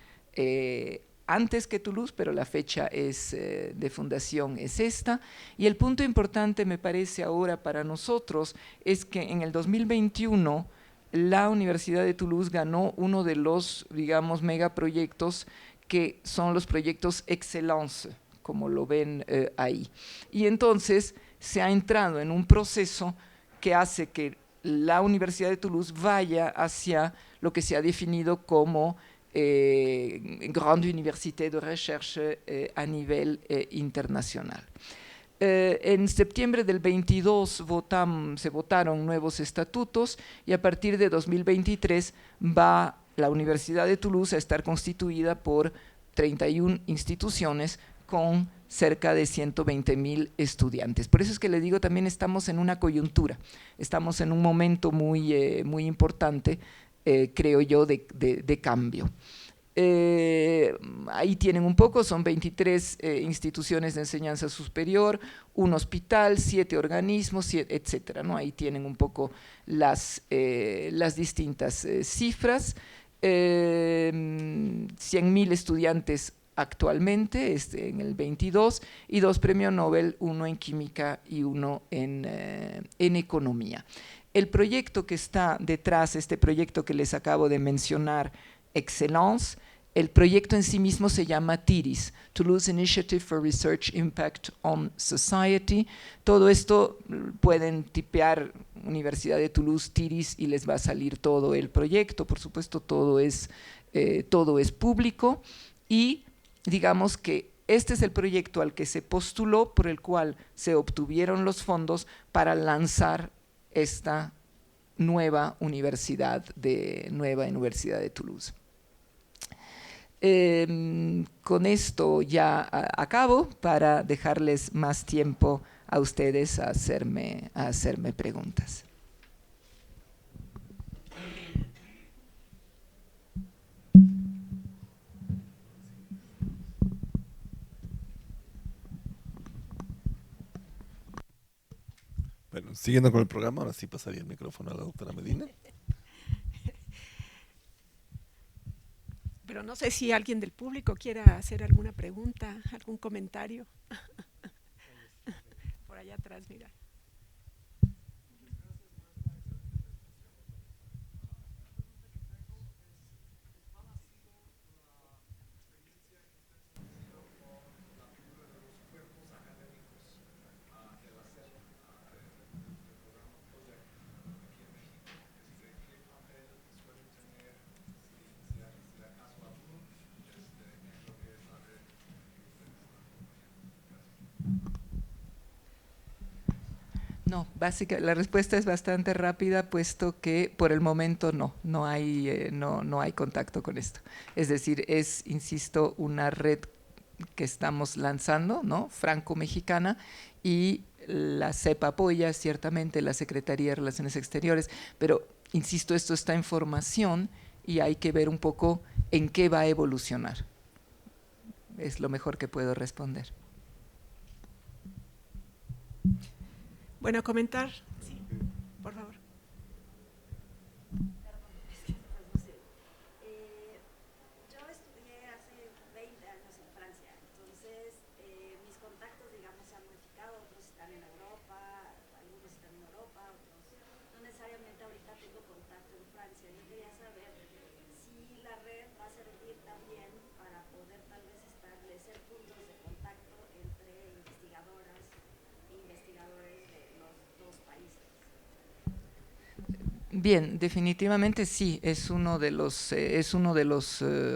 antes que Toulouse, pero la fecha de fundación es esta. Y el punto importante, me parece ahora para nosotros, es que en el 2021 la Universidad de Toulouse ganó uno de los, digamos, megaproyectos que son los proyectos Excellence, como lo ven ahí. Y entonces se ha entrado en un proceso que hace que la Universidad de Toulouse vaya hacia lo que se ha definido como grande université de recherche a nivel internacional. En septiembre del 22 se votaron nuevos estatutos y a partir de 2023 va la Universidad de Toulouse a estar constituida por 31 instituciones con cerca de 120,000 estudiantes. Por eso es que les digo, también estamos en una coyuntura, estamos en un momento muy importante, creo yo, de cambio. Ahí tienen un poco, son 23 instituciones de enseñanza superior, un hospital, 7 organismos, etcétera, ¿no? Ahí tienen un poco las distintas cifras. 100,000 estudiantes actualmente, en el 22, y 2 premios Nobel, uno en química y uno en economía. El proyecto que está detrás, este proyecto que les acabo de mencionar, Excellence, el proyecto en sí mismo se llama TIRIS, Toulouse Initiative for Research Impact on Society. Todo esto pueden tipear Universidad de Toulouse TIRIS y les va a salir todo el proyecto. Por supuesto, todo es público, y digamos que este es el proyecto al que se postuló, por el cual se obtuvieron los fondos para lanzar esta nueva Universidad de Toulouse. Con esto ya acabo, para dejarles más tiempo a ustedes a hacerme preguntas. Bueno, siguiendo con el programa, ahora sí pasaría el micrófono a la doctora Medina. Pero no sé si alguien del público quiera hacer alguna pregunta, algún comentario. Por allá atrás, mira. No, la respuesta es bastante rápida, puesto que por el momento no hay contacto con esto. Es decir, insisto, una red que estamos lanzando, ¿no? Franco-mexicana, y la CEP apoya ciertamente la Secretaría de Relaciones Exteriores, pero insisto, esto está en formación y hay que ver un poco en qué va a evolucionar. Es lo mejor que puedo responder. Bueno, comentar. Sí, por favor. Yo estudié hace 20 años en Francia, entonces mis contactos, digamos, se han modificado, otros están en Europa, algunos están en Europa, otros no necesariamente ahorita tengo contacto en Francia. Yo quería saber si la red va a servir también para poder tal vez establecer puntos de contacto entre investigadoras e investigadores de los dos países. Bien, definitivamente sí, es uno de los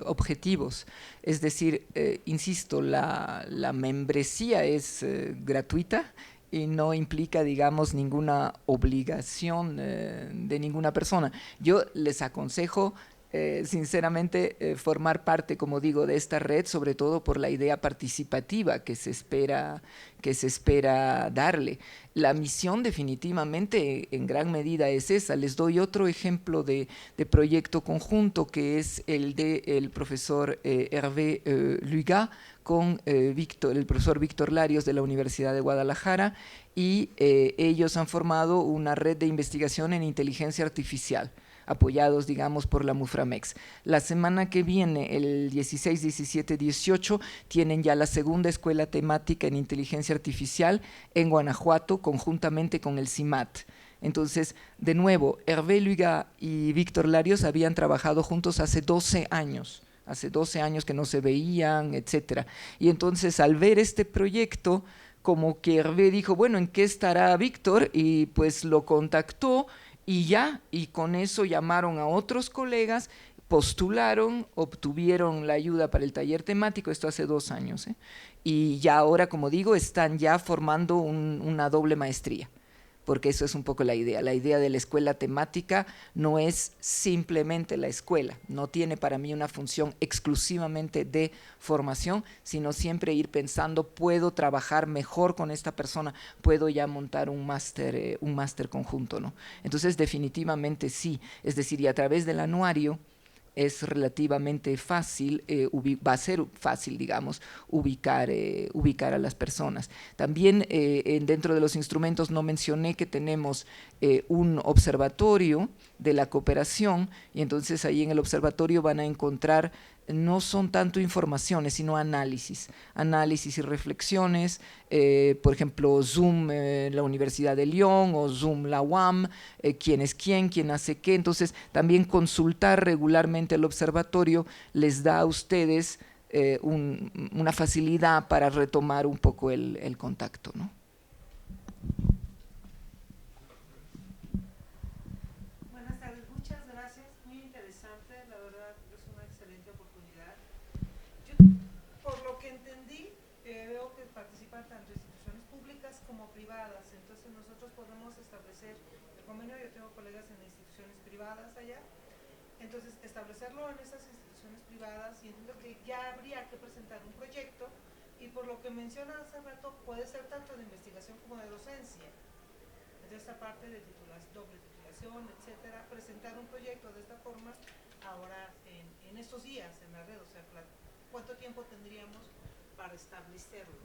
objetivos. Es decir, insisto, la membresía es gratuita y no implica, digamos, ninguna obligación de ninguna persona. Yo les aconsejo sinceramente formar parte, como digo, de esta red, sobre todo por la idea participativa que se espera darle. La misión definitivamente en gran medida es esa. Les doy otro ejemplo de proyecto conjunto, que es el del profesor Hervé Lugat con el profesor Víctor Larios de la Universidad de Guadalajara, y ellos han formado una red de investigación en inteligencia artificial, apoyados, digamos, por la Muframex. La semana que viene, el 16, 17, 18, tienen ya la segunda escuela temática en inteligencia artificial en Guanajuato, conjuntamente con el CIMAT. Entonces, de nuevo, Hervé Lugat y Víctor Larios habían trabajado juntos hace 12 años que no se veían, etcétera. Y entonces, al ver este proyecto, como que Hervé dijo, bueno, ¿en qué estará Víctor? Y pues lo contactó, y con eso llamaron a otros colegas, postularon, obtuvieron la ayuda para el taller temático, esto hace 2 años, y ya ahora, como digo, están ya formando una doble maestría, porque eso es un poco la idea. La idea de la escuela temática no es simplemente la escuela, no tiene para mí una función exclusivamente de formación, sino siempre ir pensando, puedo trabajar mejor con esta persona, puedo ya montar un máster conjunto, ¿no? Entonces, definitivamente sí, es decir, y a través del anuario es relativamente fácil, va a ser fácil, digamos, ubicar a las personas. También dentro de los instrumentos no mencioné que tenemos un observatorio de la cooperación, y entonces ahí en el observatorio van a encontrar, no son tanto informaciones, sino análisis y reflexiones, por ejemplo, Zoom la Universidad de Lyon, o Zoom la UAM, quién es quién hace qué. Entonces, también consultar regularmente el observatorio les da a ustedes una facilidad para retomar un poco el contacto, ¿no? Buenas tardes, muchas gracias, muy interesante, la verdad es una excelente oportunidad. Yo, por lo que entendí, veo que participan tanto instituciones públicas como privadas, entonces nosotros podemos establecer el convenio. Yo tengo colegas en instituciones privadas allá, entonces establecerlo en esas instituciones privadas, y entiendo que ya habría que presentar un proyecto, y por lo que menciona hace rato, puede ser tanto de investigación como de docencia. De esta parte de doble titulación, etcétera, presentar un proyecto de esta forma ahora en estos días en la red, o sea, ¿cuánto tiempo tendríamos para establecerlo?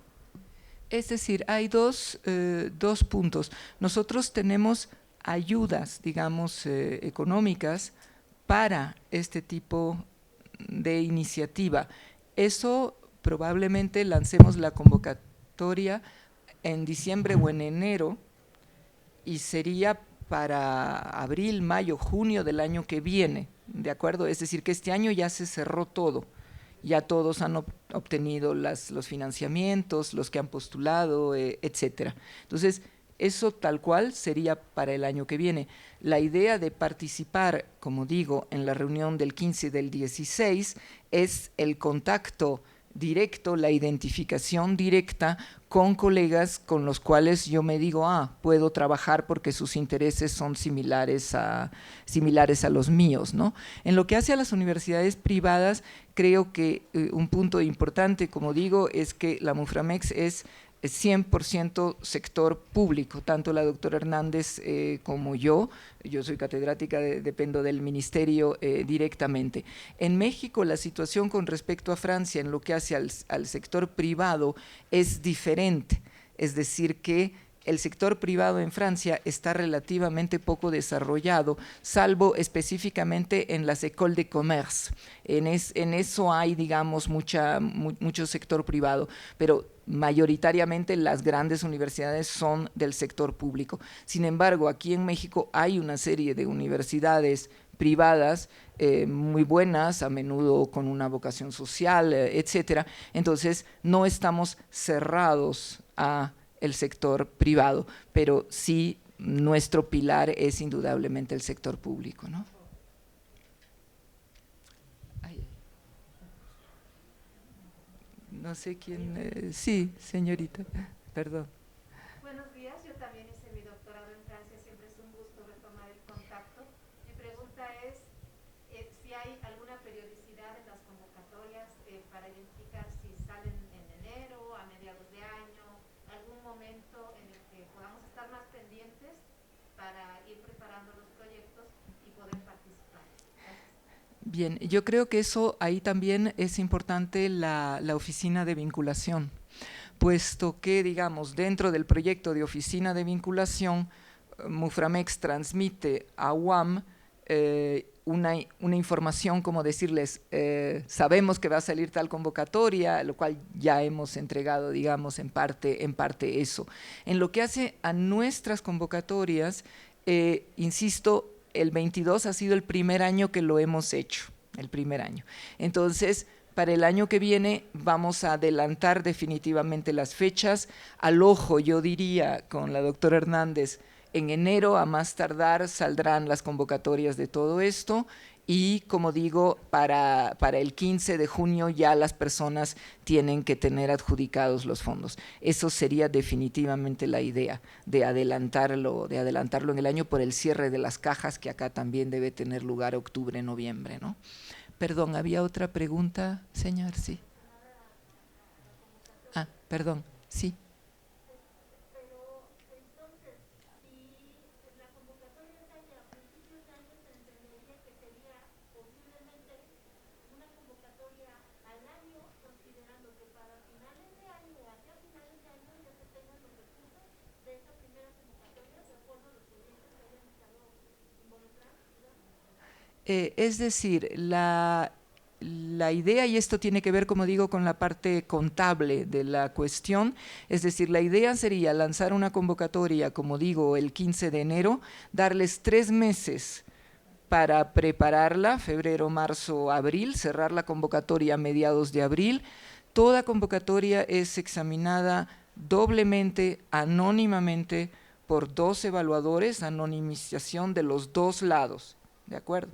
Es decir, hay dos puntos. Nosotros tenemos ayudas, digamos, económicas para este tipo de iniciativa. Eso probablemente lancemos la convocatoria en diciembre o en enero y sería para abril, mayo, junio del año que viene, ¿de acuerdo? Es decir, que este año ya se cerró todo, ya todos han obtenido los financiamientos, los que han postulado, etcétera. Entonces, eso tal cual sería para el año que viene. La idea de participar, como digo, en la reunión del 15 y del 16 es el contacto directo, la identificación directa con colegas con los cuales yo me digo, puedo trabajar porque sus intereses son similares a los míos, ¿no? En lo que hace a las universidades privadas, creo que un punto importante, como digo, es que la Muframex es 100% sector público, tanto la doctora Hernández como yo soy catedrática, dependo del ministerio directamente. En México la situación con respecto a Francia en lo que hace al sector privado es diferente, es decir que el sector privado en Francia está relativamente poco desarrollado, salvo específicamente en las écoles de commerce. En eso hay, digamos, mucho sector privado, pero mayoritariamente las grandes universidades son del sector público. Sin embargo, aquí en México hay una serie de universidades privadas muy buenas, a menudo con una vocación social, etcétera. Entonces, no estamos cerrados a el sector privado, pero sí nuestro pilar es indudablemente el sector público, ¿no? No sé quién… sí, señorita, perdón. Buenos días, yo también hice mi doctorado en Francia, siempre es un gusto retomar el contacto. Mi pregunta es si hay alguna periodicidad en las convocatorias para identificar si salen en enero, a mediados de año, algún momento en el que podamos estar más pendientes para ir preparando los proyectos y poder participar. Gracias. Bien, yo creo que eso ahí también es importante la oficina de vinculación, puesto que, digamos, dentro del proyecto de oficina de vinculación, Muframex transmite a UAM una información, como decirles, sabemos que va a salir tal convocatoria, lo cual ya hemos entregado, digamos, en parte eso. En lo que hace a nuestras convocatorias, insisto, el 22 ha sido el primer año que lo hemos hecho, el primer año. Entonces, para el año que viene vamos a adelantar definitivamente las fechas. Al ojo, yo diría, con la doctora Hernández, en enero a más tardar saldrán las convocatorias de todo esto y, como digo, para el 15 de junio ya las personas tienen que tener adjudicados los fondos. Eso sería definitivamente la idea, de adelantarlo en el año por el cierre de las cajas, que acá también debe tener lugar octubre, noviembre, ¿no? Perdón, ¿había otra pregunta, señor? Sí. Perdón, sí. Es decir, la idea, y esto tiene que ver, como digo, con la parte contable de la cuestión, es decir, la idea sería lanzar una convocatoria, como digo, el 15 de enero, darles 3 meses para prepararla, febrero, marzo, abril, cerrar la convocatoria a mediados de abril. Toda convocatoria es examinada doblemente, anónimamente, por 2 evaluadores, anonimización de los 2 lados. ¿De acuerdo?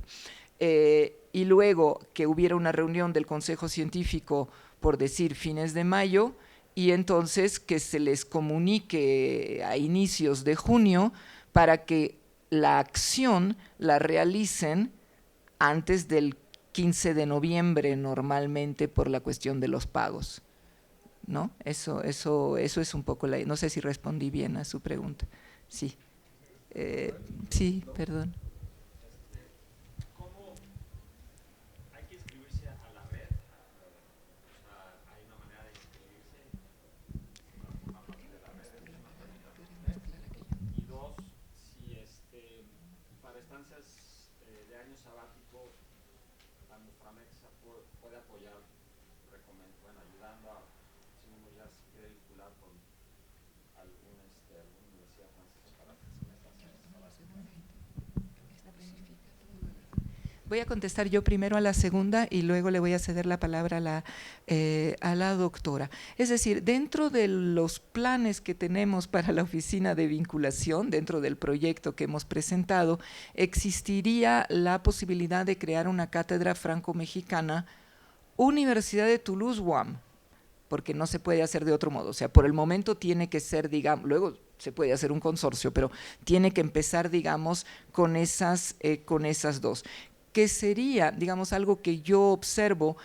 Y luego que hubiera una reunión del Consejo Científico, por decir, fines de mayo, y entonces que se les comunique a inicios de junio para que la acción la realicen antes del 15 de noviembre normalmente por la cuestión de los pagos, ¿no? Eso es un poco no sé si respondí bien a su pregunta. Sí, sí, perdón. Voy a contestar yo primero a la segunda y luego le voy a ceder la palabra a la doctora. Es decir, dentro de los planes que tenemos para la oficina de vinculación, dentro del proyecto que hemos presentado, existiría la posibilidad de crear una cátedra franco-mexicana, Universidad de Toulouse, UAM, porque no se puede hacer de otro modo. O sea, por el momento tiene que ser, digamos, luego se puede hacer un consorcio, pero tiene que empezar, digamos, con esas dos. Que sería, digamos, algo que yo observo,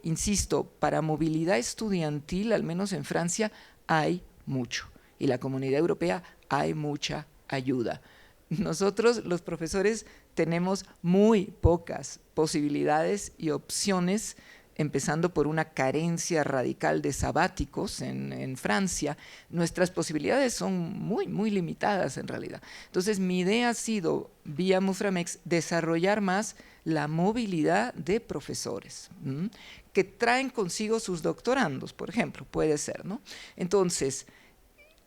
insisto, para movilidad estudiantil, al menos en Francia, hay mucho. Y la Comunidad Europea hay mucha ayuda. Nosotros, los profesores, tenemos muy pocas posibilidades y opciones, empezando por una carencia radical de sabáticos en Francia. Nuestras posibilidades son muy, muy limitadas en realidad. Entonces, mi idea ha sido, vía Muframex, desarrollar más la movilidad de profesores, que traen consigo sus doctorandos, por ejemplo, puede ser, ¿no? Entonces,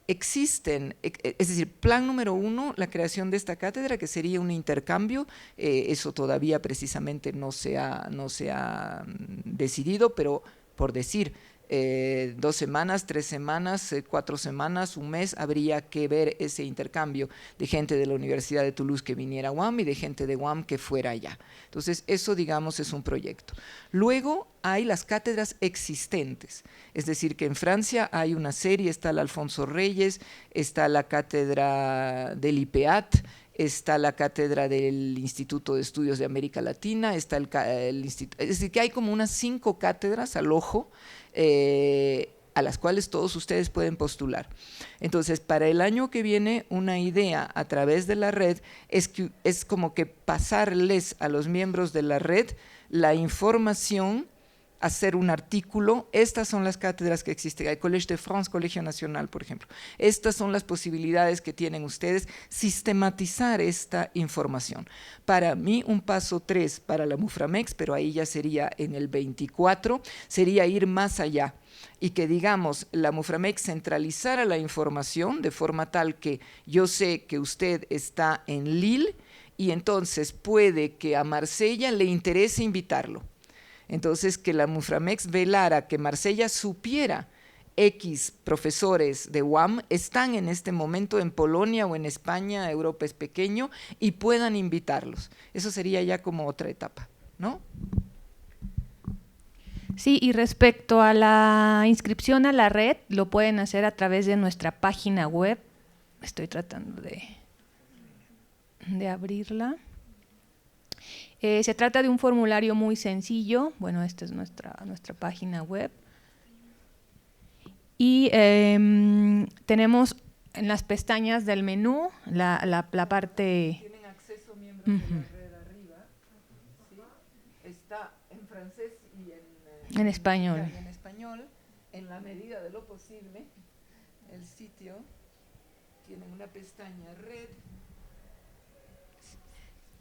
existen, es decir, plan número 1, la creación de esta cátedra, que sería un intercambio, eso todavía precisamente no se ha decidido, pero por decir, 2 semanas, 3 semanas, 4 semanas, un mes, habría que ver ese intercambio de gente de la Universidad de Toulouse que viniera a UAM y de gente de UAM que fuera allá. Entonces, eso, digamos, es un proyecto. Luego hay las cátedras existentes, es decir, que en Francia hay una serie, está la Alfonso Reyes, está la cátedra del IPEAT, está la cátedra del Instituto de Estudios de América Latina, está el instituto, es decir, que hay como unas 5 cátedras al ojo, a las cuales todos ustedes pueden postular. Entonces, para el año que viene, una idea a través de la red es como que pasarles a los miembros de la red la información, hacer un artículo. Estas son las cátedras que existen, el Collège de France, Colegio Nacional, por ejemplo. Estas son las posibilidades que tienen ustedes, sistematizar esta información. Para mí, un paso 3 para la Muframex, pero ahí ya sería en el 24, sería ir más allá y que, digamos, la Muframex centralizara la información de forma tal que yo sé que usted está en Lille y entonces puede que a Marsella le interese invitarlo. Entonces, que la Muframex velara que Marsella supiera X profesores de UAM están en este momento en Polonia o en España, Europa es pequeño, y puedan invitarlos. Eso sería ya como otra etapa, ¿no? Sí, y respecto a la inscripción a la red, lo pueden hacer a través de nuestra página web. Estoy tratando de abrirla. Se trata de un formulario muy sencillo. Bueno, esta es nuestra página web. Y tenemos en las pestañas del menú la parte… Tienen acceso miembros de la red arriba, ¿sí? Está en francés y en español. En español, en la medida de lo posible, el sitio tiene una pestaña red.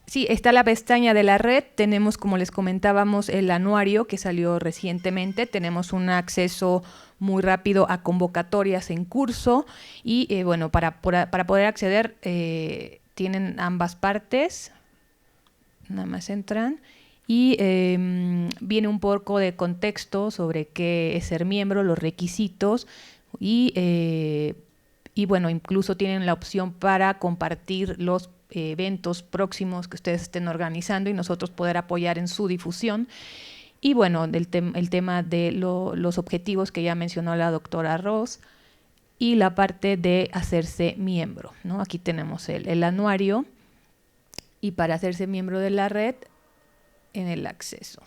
Sí, está la pestaña de la red, tenemos, como les comentábamos, el anuario que salió recientemente, tenemos un acceso muy rápido a convocatorias en curso y bueno, para poder acceder tienen ambas partes, nada más entran y viene un poco de contexto sobre qué es ser miembro, los requisitos y bueno, incluso tienen la opción para compartir los eventos próximos que ustedes estén organizando y nosotros poder apoyar en su difusión. Y bueno, el tema de los objetivos que ya mencionó la doctora Ross y la parte de hacerse miembro, ¿no? Aquí tenemos el anuario y para hacerse miembro de la red en el acceso,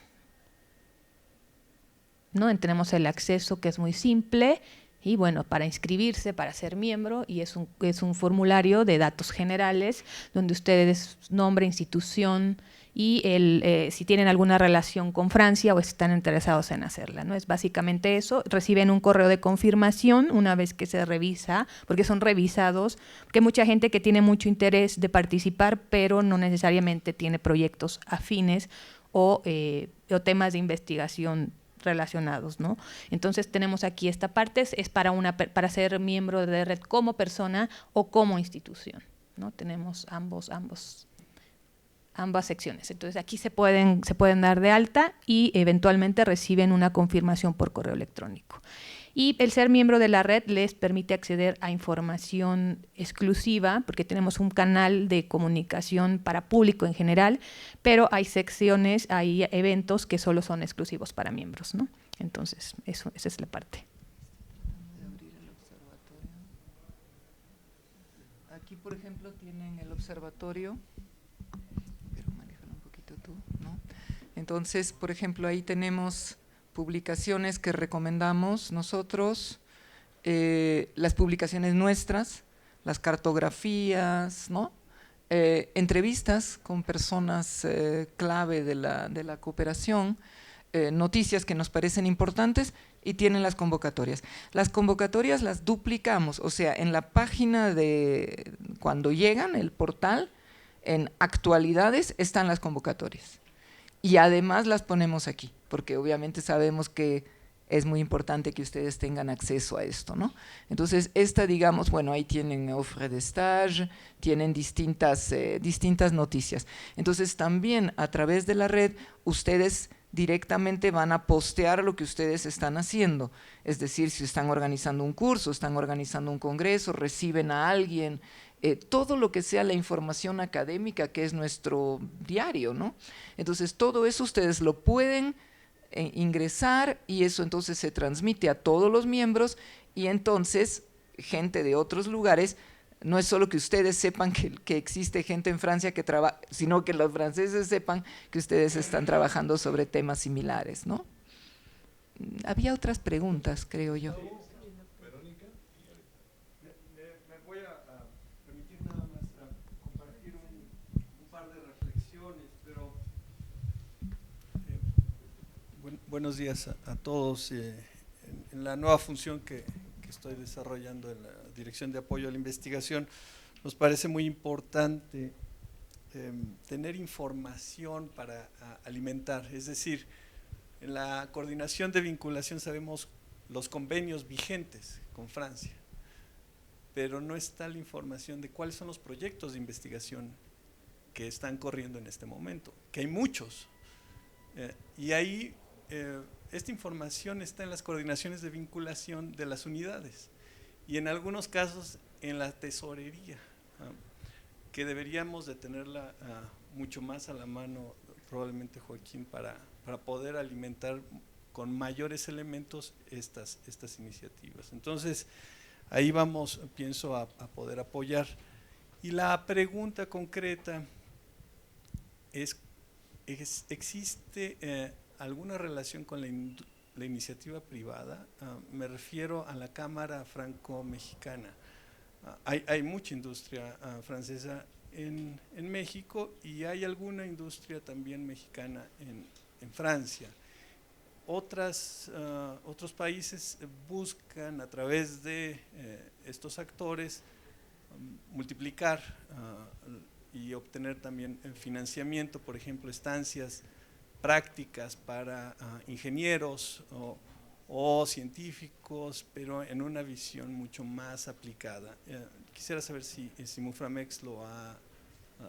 ¿no? Tenemos el acceso que es muy simple. Y bueno, para inscribirse, para ser miembro, y es un formulario de datos generales donde ustedes nombre, institución y si tienen alguna relación con Francia o están interesados en hacerla, ¿no? Es básicamente eso. Reciben un correo de confirmación una vez que se revisa, porque son revisados, porque hay mucha gente que tiene mucho interés de participar, pero no necesariamente tiene proyectos afines o temas de investigación relacionados, ¿no? Entonces tenemos aquí esta parte, es para ser miembro de red como persona o como institución, ¿no? Tenemos ambas secciones. Entonces aquí se pueden dar de alta y eventualmente reciben una confirmación por correo electrónico. Y el ser miembro de la red les permite acceder a información exclusiva, porque tenemos un canal de comunicación para público en general, pero hay secciones, hay eventos que solo son exclusivos para miembros, ¿no? Entonces, esa es la parte. Aquí, por ejemplo, tienen el observatorio, pero manéjalo un poquito tú, ¿no? Entonces, por ejemplo, ahí tenemos publicaciones que recomendamos nosotros, las publicaciones nuestras, las cartografías, ¿no? Entrevistas con personas clave de la cooperación, noticias que nos parecen importantes y tienen las convocatorias. Las convocatorias las duplicamos, o sea, en la página de cuando llegan, el portal, en actualidades están las convocatorias. Y además las ponemos aquí, porque obviamente sabemos que es muy importante que ustedes tengan acceso a esto, ¿no? Entonces, digamos, bueno, ahí tienen offre de stage, tienen distintas noticias. Entonces, también a través de la red, ustedes directamente van a postear lo que ustedes están haciendo. Es decir, si están organizando un curso, están organizando un congreso, reciben a alguien, todo lo que sea la información académica que es nuestro diario, ¿no? Entonces, todo eso ustedes lo pueden ingresar y eso entonces se transmite a todos los miembros y entonces gente de otros lugares, no es solo que ustedes sepan que existe gente en Francia que trabaja, sino que los franceses sepan que ustedes están trabajando sobre temas similares, ¿no? Había otras preguntas, creo yo. Buenos días a todos. En la nueva función que estoy desarrollando en la Dirección de Apoyo a la Investigación, nos parece muy importante tener información para alimentar. Es decir, en la coordinación de vinculación sabemos los convenios vigentes con Francia, pero no está la información de cuáles son los proyectos de investigación que están corriendo en este momento, que hay muchos. Y ahí esta información está en las coordinaciones de vinculación de las unidades y en algunos casos en la tesorería, que deberíamos de tenerla mucho más a la mano, probablemente, Joaquín, para poder alimentar con mayores elementos estas iniciativas. Entonces, ahí vamos, pienso, a poder apoyar. Y la pregunta concreta es ¿existe alguna relación con la iniciativa privada? Me refiero a la Cámara Franco-Mexicana. Hay mucha industria francesa en México y hay alguna industria también mexicana en Francia. Otros países buscan a través de estos actores multiplicar y obtener también financiamiento, por ejemplo, estancias prácticas para ingenieros o científicos, pero en una visión mucho más aplicada. Quisiera saber si Muframex lo ha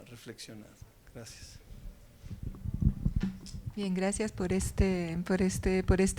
reflexionado. Gracias. Bien, gracias por este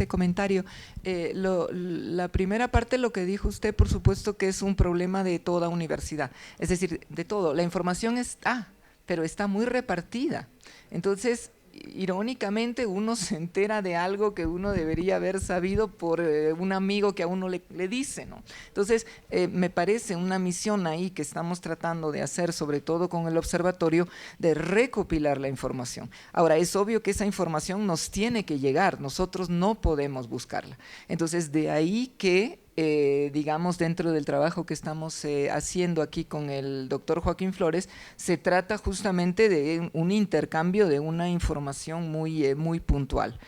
comentario. La primera parte, lo que dijo usted, por supuesto que es un problema de toda universidad, es decir, de todo. La información está, pero está muy repartida. Entonces, irónicamente, uno se entera de algo que uno debería haber sabido por un amigo que a uno le dice, ¿no? Entonces, me parece una misión ahí que estamos tratando de hacer, sobre todo con el observatorio, de recopilar la información. Ahora, es obvio que esa información nos tiene que llegar, nosotros no podemos buscarla. Entonces, de ahí que digamos, dentro del trabajo que estamos haciendo aquí con el doctor Joaquín Flores, se trata justamente de un intercambio de una información muy puntual.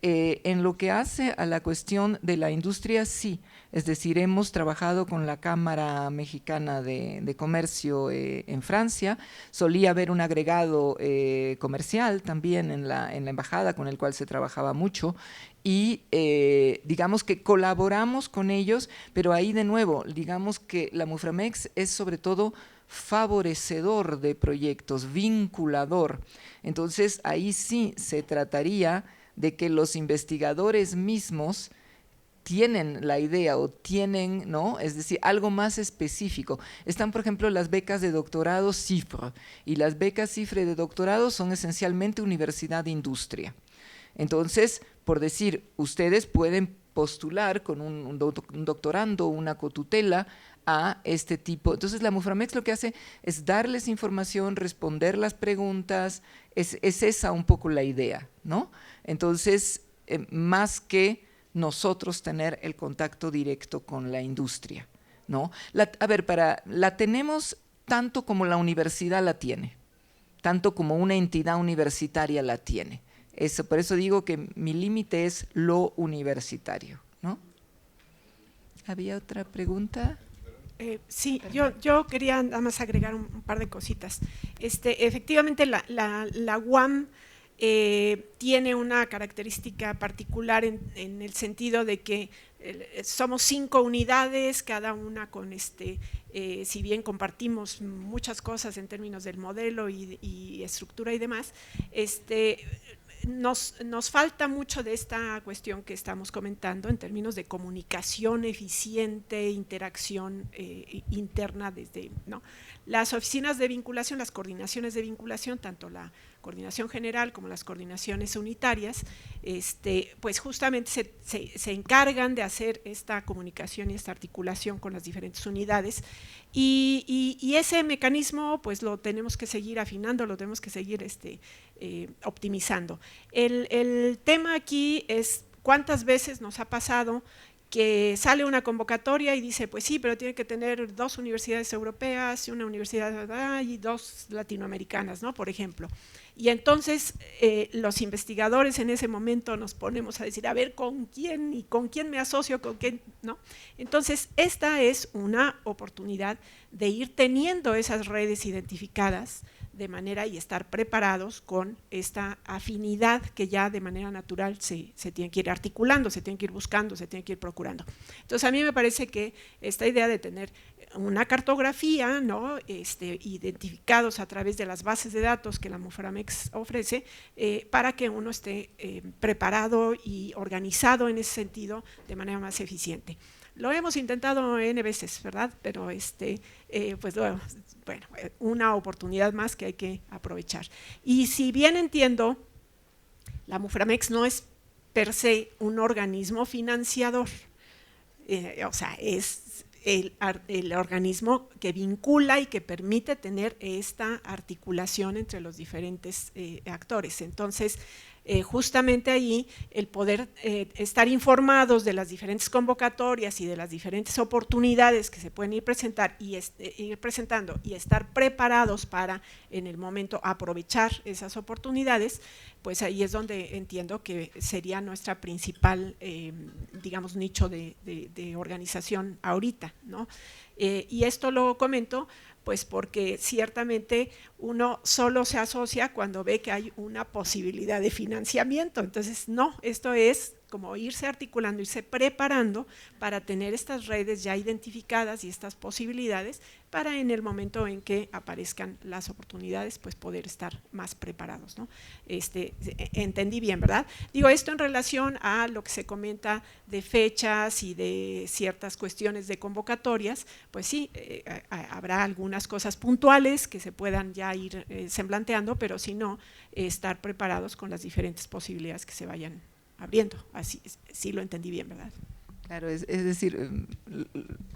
En lo que hace a la cuestión de la industria, sí. Es decir, hemos trabajado con la Cámara Mexicana de Comercio en Francia. Solía haber un agregado comercial también en la embajada con el cual se trabajaba mucho y digamos que colaboramos con ellos, pero ahí de nuevo, digamos que la Muframex es sobre todo favorecedor de proyectos, vinculador. Entonces, ahí sí se trataría de que los investigadores mismos tienen la idea o tienen, ¿no? Es decir, algo más específico. Están, por ejemplo, las becas de doctorado CIFRE, y las becas CIFRE de doctorado son esencialmente universidad de industria. Entonces, por decir, ustedes pueden postular con un doctorando, una cotutela a este tipo. Entonces, la Muframex lo que hace es darles información, responder las preguntas, es esa un poco la idea, ¿no? Entonces, más que nosotros tener el contacto directo con la industria, ¿no? La tenemos tanto como la universidad la tiene, tanto como una entidad universitaria la tiene. Por eso digo que mi límite es lo universitario, ¿no? ¿Había otra pregunta? Sí, yo quería nada más agregar un par de cositas. Efectivamente, la UAM tiene una característica particular en el sentido de que somos 5 unidades, cada una con si bien compartimos muchas cosas en términos del modelo y estructura y demás, nos falta mucho de esta cuestión que estamos comentando en términos de comunicación eficiente, interacción interna ¿no? Las oficinas de vinculación, las coordinaciones de vinculación, tanto la coordinación general como las coordinaciones unitarias, pues justamente se encargan de hacer esta comunicación y esta articulación con las diferentes unidades y ese mecanismo pues lo tenemos que seguir afinando, lo tenemos que seguir optimizando. El tema aquí es cuántas veces nos ha pasado que sale una convocatoria y dice, pues sí, pero tiene que tener 2 universidades europeas y una universidad y 2 latinoamericanas, ¿no? Por ejemplo. Y entonces los investigadores en ese momento nos ponemos a decir, a ver, ¿con quién? ¿Y con quién me asocio? ¿Con quién? ¿No? Entonces, esta es una oportunidad de ir teniendo esas redes identificadas de manera y estar preparados con esta afinidad que ya de manera natural se tiene que ir articulando, se tiene que ir buscando, se tiene que ir procurando. Entonces, a mí me parece que esta idea de tener una cartografía, ¿no? Identificados a través de las bases de datos que la Muframex ofrece, para que uno esté preparado y organizado en ese sentido de manera más eficiente. Lo hemos intentado N veces, ¿verdad? Pero pues bueno, una oportunidad más que hay que aprovechar. Y si bien entiendo, la Muframex no es per se un organismo financiador, o sea, es el organismo que vincula y que permite tener esta articulación entre los diferentes actores. Entonces, justamente ahí el poder estar informados de las diferentes convocatorias y de las diferentes oportunidades que se pueden ir presentando y estar preparados para en el momento aprovechar esas oportunidades, pues ahí es donde entiendo que sería nuestra principal, digamos, nicho de organización ahorita, ¿no? Y esto lo comento pues porque ciertamente uno solo se asocia cuando ve que hay una posibilidad de financiamiento. Entonces, no, esto es como irse articulando, irse preparando para tener estas redes ya identificadas y estas posibilidades para en el momento en que aparezcan las oportunidades, pues poder estar más preparados, ¿no? Entendí bien, ¿verdad? Digo, esto en relación a lo que se comenta de fechas y de ciertas cuestiones de convocatorias, pues sí, habrá algunas cosas puntuales que se puedan ya ir semblanteando, pero si no, estar preparados con las diferentes posibilidades que se vayan abriendo. Así, sí lo entendí bien, ¿verdad? Claro, es decir,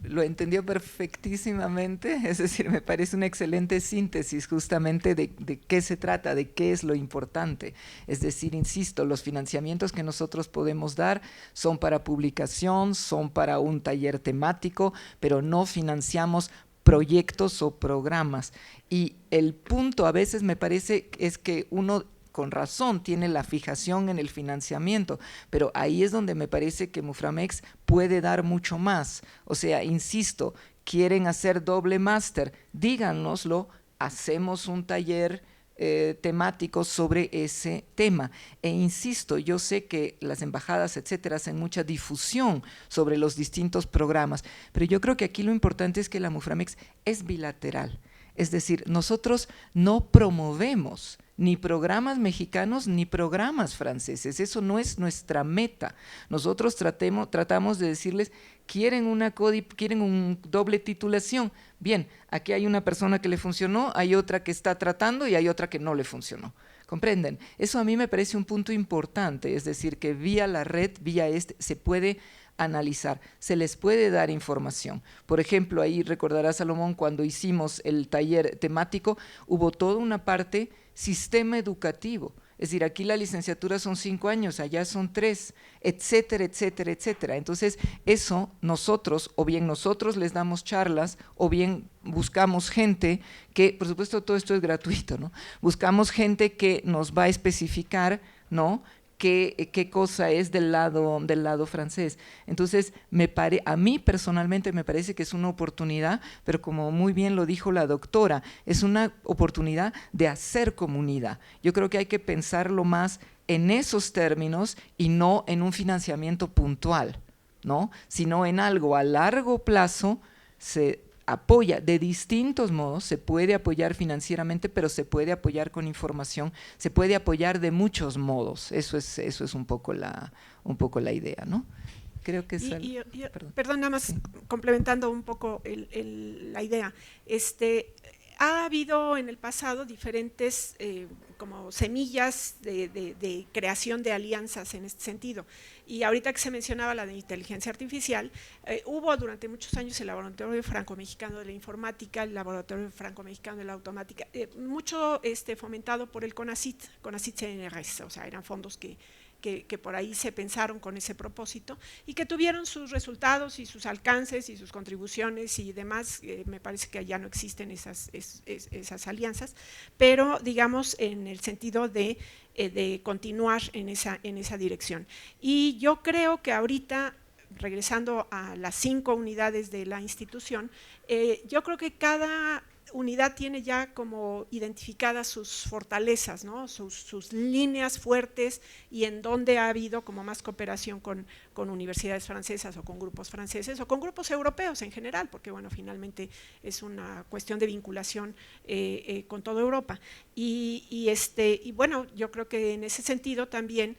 lo entendió perfectísimamente, es decir, me parece una excelente síntesis justamente de qué se trata, de qué es lo importante. Es decir, insisto, los financiamientos que nosotros podemos dar son para publicación, son para un taller temático, pero no financiamos proyectos o programas. Y el punto a veces me parece es que uno con razón tiene la fijación en el financiamiento, pero ahí es donde me parece que Muframex puede dar mucho más. O sea, insisto, quieren hacer doble máster, díganoslo, hacemos un taller temático sobre ese tema. E insisto, yo sé que las embajadas, etcétera, hacen mucha difusión sobre los distintos programas, pero yo creo que aquí lo importante es que la Muframex es bilateral. Es decir, nosotros no promovemos ni programas mexicanos ni programas franceses, eso no es nuestra meta. Nosotros tratamos de decirles, quieren un doble titulación, bien, aquí hay una persona que le funcionó, hay otra que está tratando y hay otra que no le funcionó. ¿Comprenden? Eso a mí me parece un punto importante, es decir, que vía la red, vía se puede analizar, se les puede dar información. Por ejemplo, ahí recordará Salomón, cuando hicimos el taller temático, hubo toda una parte sistema educativo, es decir, aquí la licenciatura son 5 años, allá son 3, etcétera, etcétera, etcétera. Entonces, eso nosotros, o bien nosotros les damos charlas, o bien buscamos gente que, por supuesto, todo esto es gratuito, ¿no? Buscamos gente que nos va a especificar, ¿no?, qué cosa es del lado francés. Entonces, a mí personalmente me parece que es una oportunidad, pero como muy bien lo dijo la doctora, es una oportunidad de hacer comunidad. Yo creo que hay que pensarlo más en esos términos y no en un financiamiento puntual, ¿no?, sino en algo a largo plazo. Se apoya de distintos modos, se puede apoyar financieramente, pero se puede apoyar con información, se puede apoyar de muchos modos. Eso es un poco la idea, ¿no? Creo que es perdón, nada más sí, complementando un poco la idea. Ha habido en el pasado diferentes como semillas de creación de alianzas en este sentido. Y ahorita que se mencionaba la de inteligencia artificial, hubo durante muchos años el Laboratorio Franco-Mexicano de la Informática, el Laboratorio Franco-Mexicano de la Automática, mucho fomentado por el CONACYT-CNRS, o sea, eran fondos que por ahí se pensaron con ese propósito y que tuvieron sus resultados y sus alcances y sus contribuciones y demás. Me parece que ya no existen esas alianzas, pero digamos en el sentido de continuar en esa dirección. Y yo creo que ahorita, regresando a las 5 unidades de la institución, yo creo que cada unidad tiene ya como identificadas sus fortalezas, ¿no?, sus líneas fuertes y en donde ha habido como más cooperación con universidades francesas o con grupos franceses o con grupos europeos en general, porque bueno, finalmente es una cuestión de vinculación con toda Europa. Y bueno, yo creo que en ese sentido también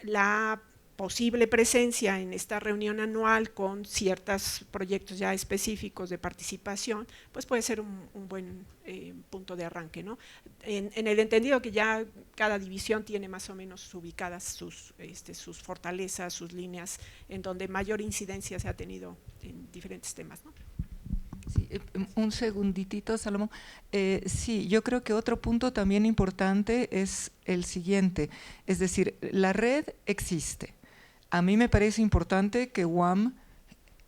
la posible presencia en esta reunión anual con ciertos proyectos ya específicos de participación, pues puede ser un buen punto de arranque, ¿no? En el entendido que ya cada división tiene más o menos ubicadas sus fortalezas, sus líneas, en donde mayor incidencia se ha tenido en diferentes temas, ¿no? Sí, un segunditito, Salomón. Sí, yo creo que otro punto también importante es el siguiente, es decir, la red existe. A mí me parece importante que UAM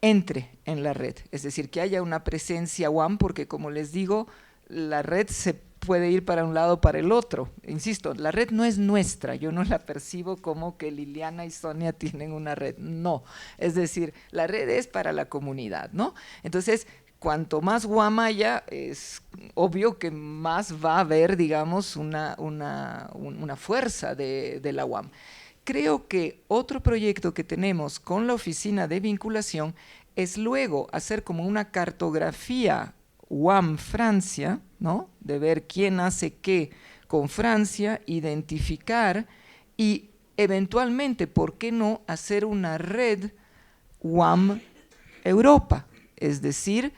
entre en la red, es decir, que haya una presencia UAM, porque como les digo, la red se puede ir para un lado o para el otro. Insisto, la red no es nuestra, yo no la percibo como que Liliana y Sonia tienen una red, no. Es decir, la red es para la comunidad, ¿no? Entonces, cuanto más UAM haya, es obvio que más va a haber, digamos, una fuerza de la UAM. Creo que otro proyecto que tenemos con la oficina de vinculación es luego hacer como una cartografía UAM Francia, ¿no?, de ver quién hace qué con Francia, identificar y eventualmente, ¿por qué no hacer una red UAM Europa? Es decir,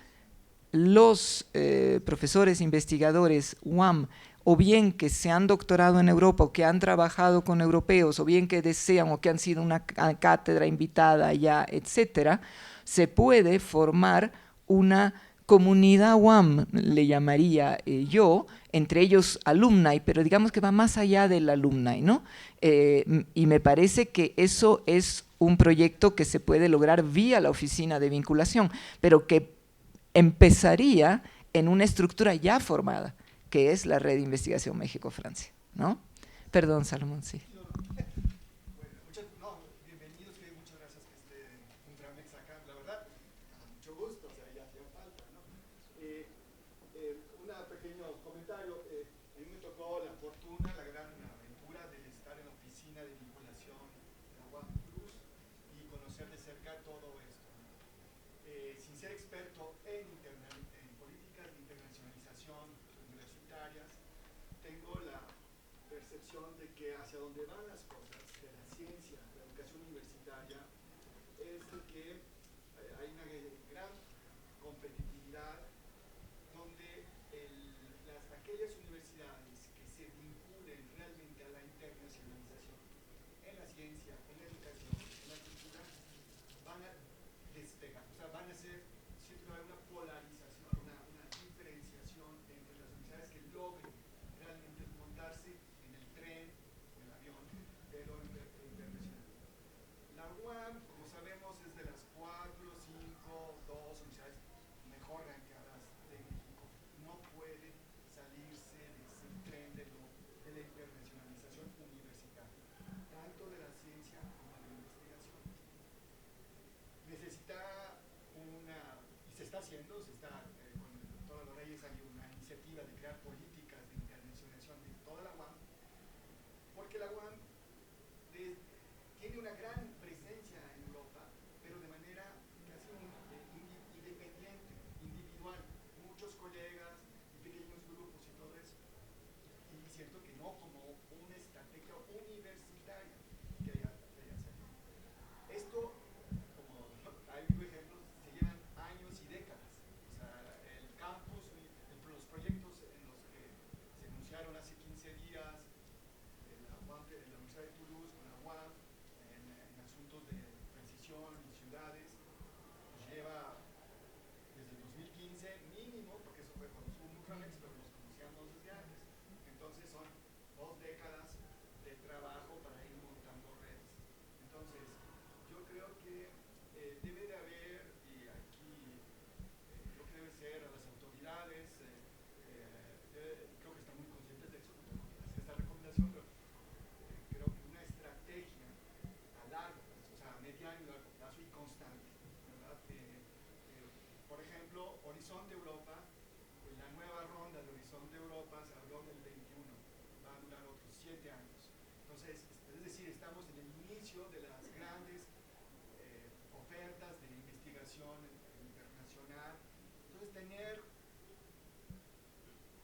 los profesores investigadores UAM, o bien que se han doctorado en Europa o que han trabajado con europeos, o bien que desean o que han sido una cátedra invitada ya, etcétera, se puede formar una comunidad UAM, le llamaría yo, entre ellos alumni, pero digamos que va más allá del alumni, ¿no? Y me parece que eso es un proyecto que se puede lograr vía la oficina de vinculación, pero que empezaría en una estructura ya formada, que es la Red de Investigación México-Francia, ¿no? Perdón, Salomón, sí. Bienvenidos, muchas gracias que esté Untramex acá, la verdad, mucho gusto, o sea, ya hacía falta, ¿no? Un pequeño comentario, a mí me tocó la fortuna, la gran aventura de estar en la oficina de vinculación de la UAM Plus y conocer de cerca todo esto, ¿no? Sin ser experto en políticas de internacionalización universitarias, tengo la percepción de que hacia donde van las cosas, de la ciencia, de la educación universitaria, es de que hay una gran competitividad donde aquellas universidades que se vinculen realmente a la internacionalización en la ciencia, en la educación, en la cultura, van a despegar, o sea, van a ser, siempre va a haber una polarización, una diferenciación entre las universidades que logren realmente montarse en el tren, en el avión, pero internacional. La UAM, como sabemos, es de las 4, 5, 2 universidades mejor rankeadas de México. No puede salirse de ese tren de la internacionalización universitaria, tanto de la ciencia como de la investigación. Necesita y se está haciendo, con todos los reyes hay una iniciativa de crear políticas de internacionalización de toda la UAM, porque la UAM tiene una gran presencia en Europa, pero de manera casi independiente, individual, muchos colegas y pequeños grupos y todo eso, y siento que no como una estrategia universitaria que haya salido. Esto, como hay ejemplos, se llevan años y décadas. O sea, el campus, los proyectos en los que se anunciaron hace 15 días, la Universidad de Toulouse con la UAM, en asuntos de transición y ciudades, pues lleva desde el 2015 mínimo, porque eso fue cuando estuvo Nutramex, pero nos conocíamos desde antes. Entonces son 2 décadas de trabajo para ir montando redes. Entonces, yo creo que debe de haber, y aquí creo que debe ser a las autoridades, creo que están muy conscientes de eso, esta recomendación, pero creo que una estrategia a largo plazo, o sea, a mediano y largo plazo y constante, ¿verdad? Por ejemplo, Horizonte Europa, pues la nueva ronda de Horizonte Europa se habló en el 21, va a durar otros 7 años. Entonces, es decir, estamos en el inicio de las grandes ofertas de investigación internacional. Entonces, tener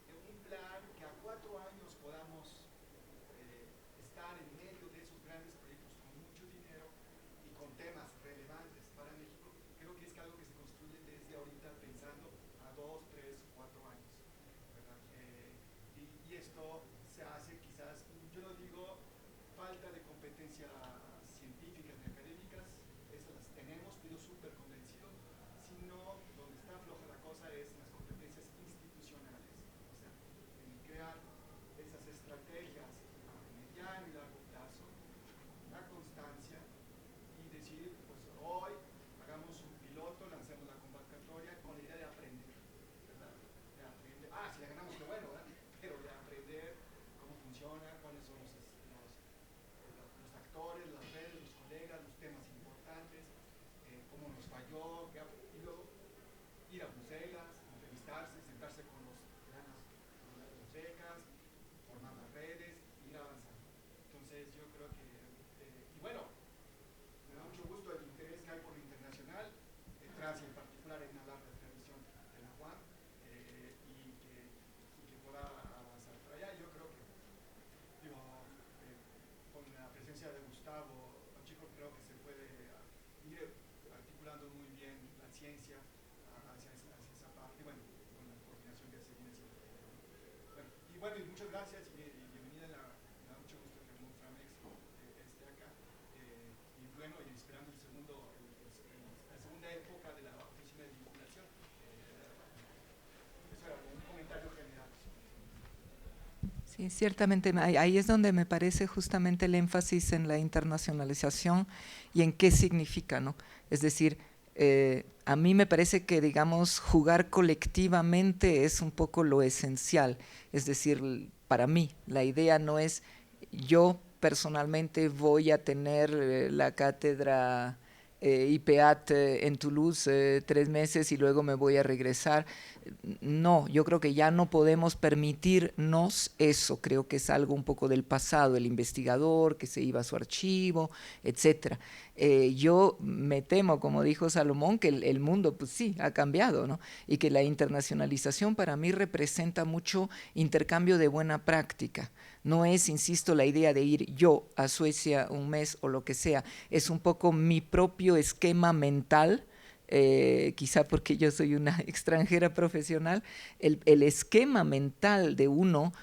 un plan que a 4 años podamos estar en medio de esos grandes proyectos con mucho dinero y con temas relevantes para México, creo que es algo que se construye desde ahorita pensando a 2, 3, 4 años, ¿verdad? Y esto se hace quizás, yo no digo falta de competencias científicas ni académicas, esas las tenemos, pero súper convencido, sino donde está floja la cosa es en las competencias institucionales, o sea, en crear esas estrategias a mediano y largo plazo, la constancia y decir, pues hoy hagamos un piloto, lancemos la convocatoria con la idea de aprender, ¿verdad? De aprender, si la ganamos, qué bueno, ¿verdad? Pero de aprender cómo funciona, cuáles son los actores, las redes, los colegas, los temas importantes, cómo nos falló, y luego ir a Bruselas, entrevistarse, sentarse con las becas, formar las redes, ir avanzando. Entonces yo creo que, y bueno, me da mucho gusto el interés que hay por lo internacional, en Francia en particular hay una larga tradición de la UAM, y que pueda avanzar para allá. Yo creo que, con la presencia de Gustavo Pacheco, creo que se puede ir articulando muy bien la ciencia hacia esa parte, y bueno, con la coordinación que se viene haciendo. Bueno, y muchas gracias y bienvenida, me da mucho gusto que Nutramex esté acá, y bueno, y esperando la segunda época de la oficina de vinculación. Eso era un comentario general. Sí, ciertamente, ahí es donde me parece justamente el énfasis en la internacionalización y en qué significa, ¿no? Es decir, a mí me parece que, digamos, jugar colectivamente es un poco lo esencial. Es decir, para mí, la idea no es Yo personalmente voy a tener la cátedra IPEAT en Toulouse 3 meses y luego me voy a regresar. No, yo creo que ya no podemos permitirnos eso, creo que es algo un poco del pasado, el investigador que se iba a su archivo, etcétera. Yo me temo, como dijo Salomón, que el mundo pues sí, ha cambiado, ¿no? Y que la internacionalización para mí representa mucho intercambio de buena práctica. No es, insisto, la idea de ir yo a Suecia un mes o lo que sea, es un poco mi propio esquema mental, quizá porque yo soy una extranjera profesional, el esquema mental de uno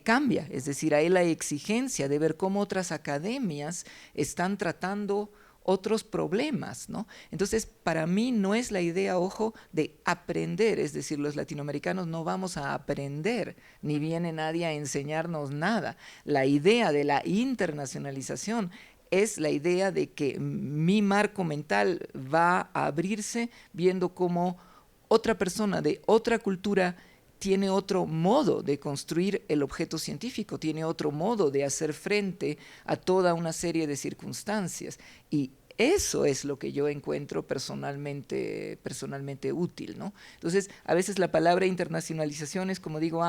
cambia, es decir, hay la exigencia de ver cómo otras academias están tratando otros problemas, ¿no? Entonces, para mí no es la idea, ojo, de aprender, es decir, los latinoamericanos no vamos a aprender, ni viene nadie a enseñarnos nada. La idea de la internacionalización es la idea de que mi marco mental va a abrirse viendo cómo otra persona de otra cultura tiene otro modo de construir el objeto científico, tiene otro modo de hacer frente a toda una serie de circunstancias. Y eso es lo que yo encuentro personalmente útil, ¿no? Entonces, a veces la palabra internacionalización es como digo,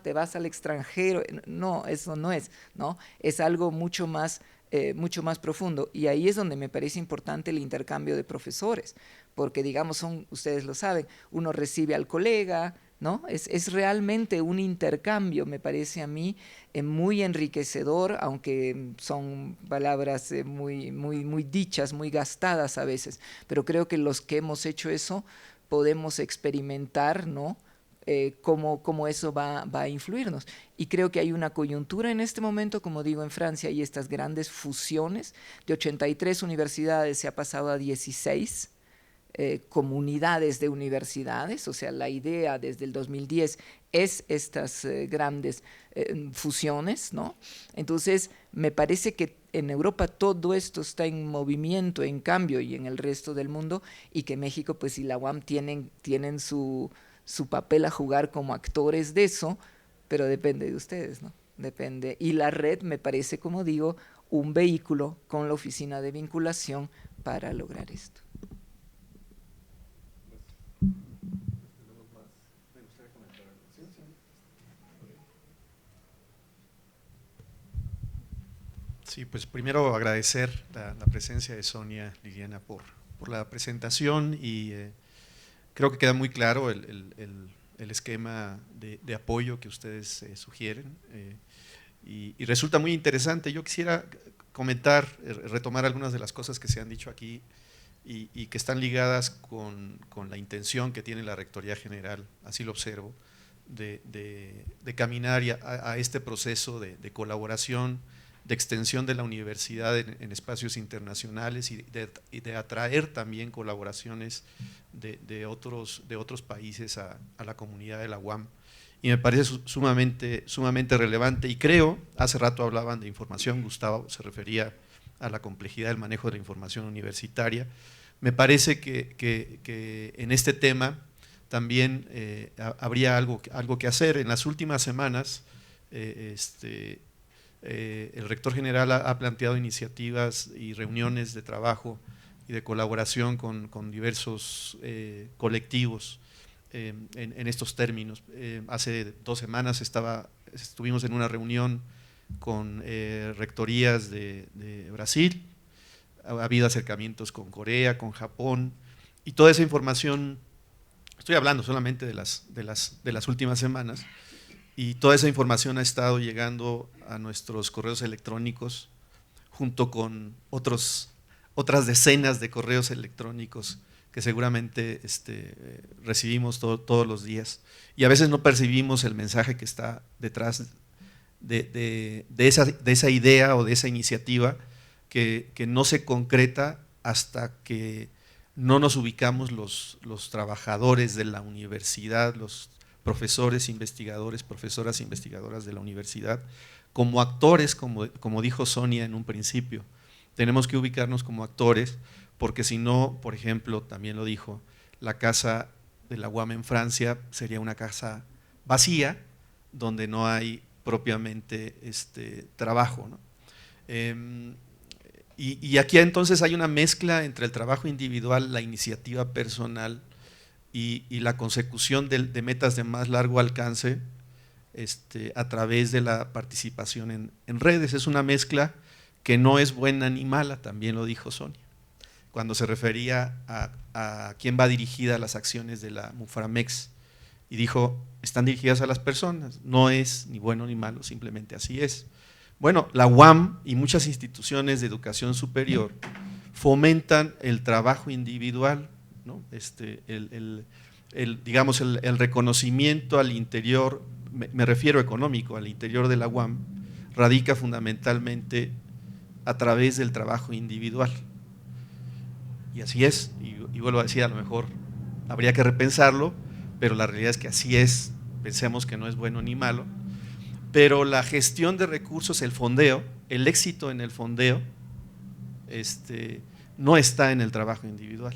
te vas al extranjero. No, eso no es, ¿no? Es algo mucho más profundo, y ahí es donde me parece importante el intercambio de profesores, porque digamos, ustedes lo saben, uno recibe al colega, ¿no? Es realmente un intercambio, me parece a mí, muy enriquecedor, aunque son palabras muy dichas, muy gastadas a veces, pero creo que los que hemos hecho eso podemos experimentar, ¿no? Cómo eso va a influirnos. Y creo que hay una coyuntura en este momento, como digo, en Francia hay estas grandes fusiones, de 83 universidades se ha pasado a 16 comunidades de universidades, o sea, la idea desde el 2010 es estas grandes fusiones, ¿no? Entonces, me parece que en Europa todo esto está en movimiento, en cambio, y en el resto del mundo, y que México pues y la UAM tienen su papel a jugar como actores de eso, pero depende de ustedes, ¿no? Depende. Y la red me parece, como digo, un vehículo con la oficina de vinculación para lograr esto. Sí, pues primero agradecer la presencia de Sonia, Liliana, por la presentación, y creo que queda muy claro el esquema de apoyo que ustedes sugieren, y resulta muy interesante. Yo quisiera comentar, retomar algunas de las cosas que se han dicho aquí y que están ligadas con la intención que tiene la Rectoría General, así lo observo, de caminar a este proceso de colaboración, de extensión de la universidad en espacios internacionales, y de atraer también colaboraciones de otros países a la comunidad de la UAM. Y me parece sumamente relevante, y creo, hace rato hablaban de información, Gustavo se refería a la complejidad del manejo de la información universitaria. Me parece que en este tema también habría algo que hacer. En las últimas semanas, el rector general ha planteado iniciativas y reuniones de trabajo y de colaboración con diversos colectivos en estos términos. Hace 2 semanas estuvimos en una reunión con rectorías de Brasil, ha habido acercamientos con Corea, con Japón, y toda esa información, estoy hablando solamente de las últimas semanas, y toda esa información ha estado llegando a nuestros correos electrónicos, junto con otras decenas de correos electrónicos que seguramente recibimos todos los días, y a veces no percibimos el mensaje que está detrás de esa idea o de esa iniciativa que no se concreta hasta que no nos ubicamos los trabajadores de la universidad, los profesores, investigadores, profesoras investigadoras de la universidad, como actores, como dijo Sonia en un principio. Tenemos que ubicarnos como actores, porque si no, por ejemplo, también lo dijo, la casa de la UAM en Francia sería una casa vacía, donde no hay propiamente trabajo, ¿no? Y aquí entonces hay una mezcla entre el trabajo individual, la iniciativa personal y la consecución de metas de más largo alcance a través de la participación en redes. Es una mezcla que no es buena ni mala, también lo dijo Sonia, cuando se refería a quién va dirigida las acciones de la Muframex, y dijo, están dirigidas a las personas, no es ni bueno ni malo, simplemente así es. Bueno, la UAM y muchas instituciones de educación superior fomentan el trabajo individual, ¿no? Digamos, el reconocimiento al interior, me refiero económico, al interior de la UAM, radica fundamentalmente a través del trabajo individual. Y así es, y vuelvo a decir, a lo mejor habría que repensarlo, pero la realidad es que así es, pensemos que no es bueno ni malo, pero la gestión de recursos, el fondeo, el éxito en el fondeo, no está en el trabajo individual,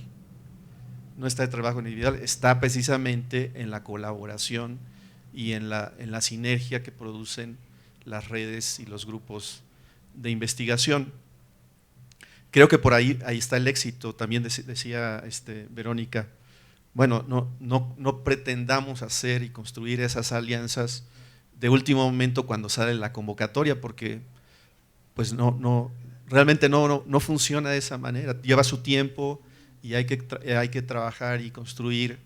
no está en el trabajo individual, está precisamente en la colaboración y en la sinergia que producen las redes y los grupos de investigación. Creo que por ahí está el éxito. También decía Verónica, bueno, no pretendamos hacer y construir esas alianzas de último momento cuando sale la convocatoria, porque pues realmente no funciona de esa manera, lleva su tiempo y hay que trabajar y construir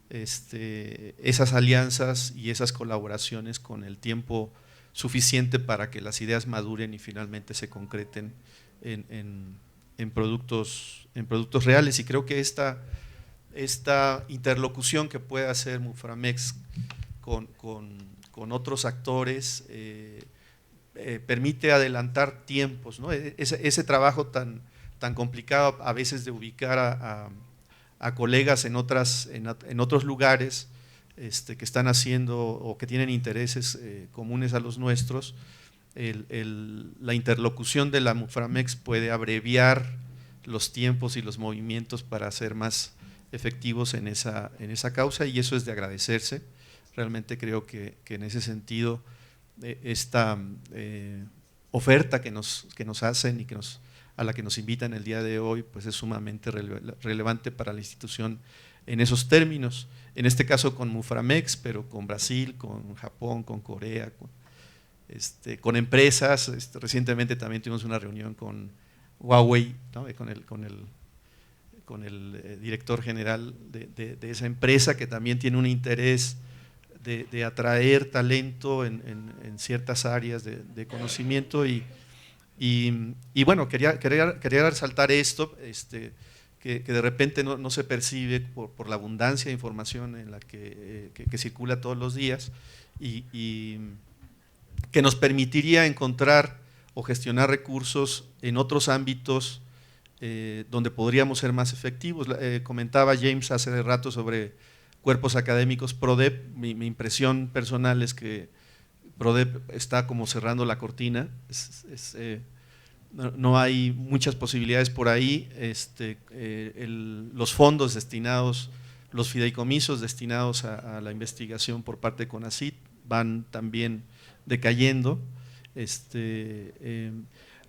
esas alianzas y esas colaboraciones con el tiempo suficiente para que las ideas maduren y finalmente se concreten en productos reales. Y creo que esta interlocución que puede hacer Muframex con otros actores permite adelantar tiempos, ¿no? Ese trabajo tan complicado a veces de ubicar a colegas en otros lugares que están haciendo o que tienen intereses comunes a los nuestros. La interlocución de la Muframex puede abreviar los tiempos y los movimientos para ser más efectivos en esa causa, y eso es de agradecerse. Realmente creo que en ese sentido esta oferta que nos hacen y a la que nos invitan el día de hoy, pues es sumamente relevante para la institución en esos términos. En este caso con Muframex, pero con Brasil, con Japón, con Corea, con empresas. Recientemente también tuvimos una reunión con Huawei, ¿no? con el director general de esa empresa, que también tiene un interés de atraer talento en ciertas áreas de conocimiento, y bueno, quería resaltar esto, que de repente no se percibe por la abundancia de información en la que circula todos los días, y que nos permitiría encontrar o gestionar recursos en otros ámbitos donde podríamos ser más efectivos. Comentaba James hace rato sobre cuerpos académicos PRODEP. Mi impresión personal es que PRODEP está como cerrando la cortina, no hay muchas posibilidades por ahí. Los fondos destinados, los fideicomisos destinados a la investigación por parte de CONACYT van también decayendo,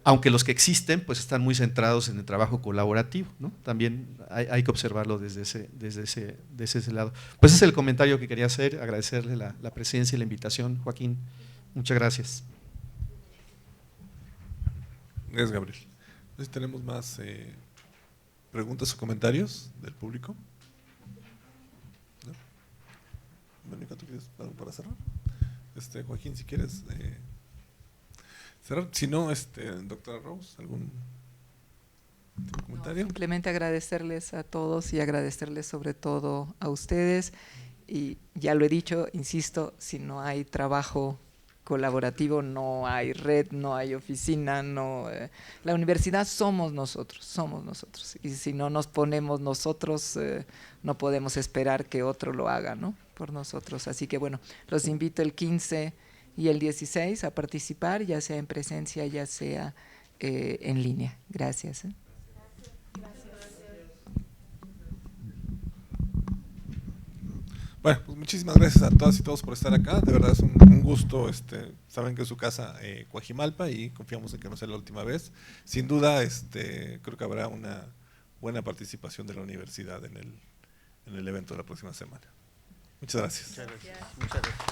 aunque los que existen pues están muy centrados en el trabajo colaborativo, ¿no? También hay que observarlo desde ese lado. Pues ese es el comentario que quería hacer, agradecerle la presencia y la invitación, Joaquín. Muchas gracias. Gracias, Gabriel. Entonces, ¿tenemos más preguntas o comentarios del público? ¿No? Mónica, ¿tú quieres algo para cerrar? Joaquín, si quieres cerrar. Si no, doctora Rose, ¿algún comentario? No, simplemente agradecerles a todos y agradecerles sobre todo a ustedes. Y ya lo he dicho, insisto, si no hay trabajo colaborativo, no hay red, no hay oficina, la universidad somos nosotros, y si no nos ponemos nosotros, no podemos esperar que otro lo haga, ¿no? Por nosotros. Así que bueno, los invito el 15 y el 16 a participar, ya sea en presencia, ya sea en línea. Gracias. Bueno, pues muchísimas gracias a todas y todos por estar acá. De verdad es un gusto. Saben que es su casa, Coajimalpa, y confiamos en que no sea la última vez. Sin duda, creo que habrá una buena participación de la universidad en el evento de la próxima semana. Muchas gracias. Muchas gracias. Muchas gracias.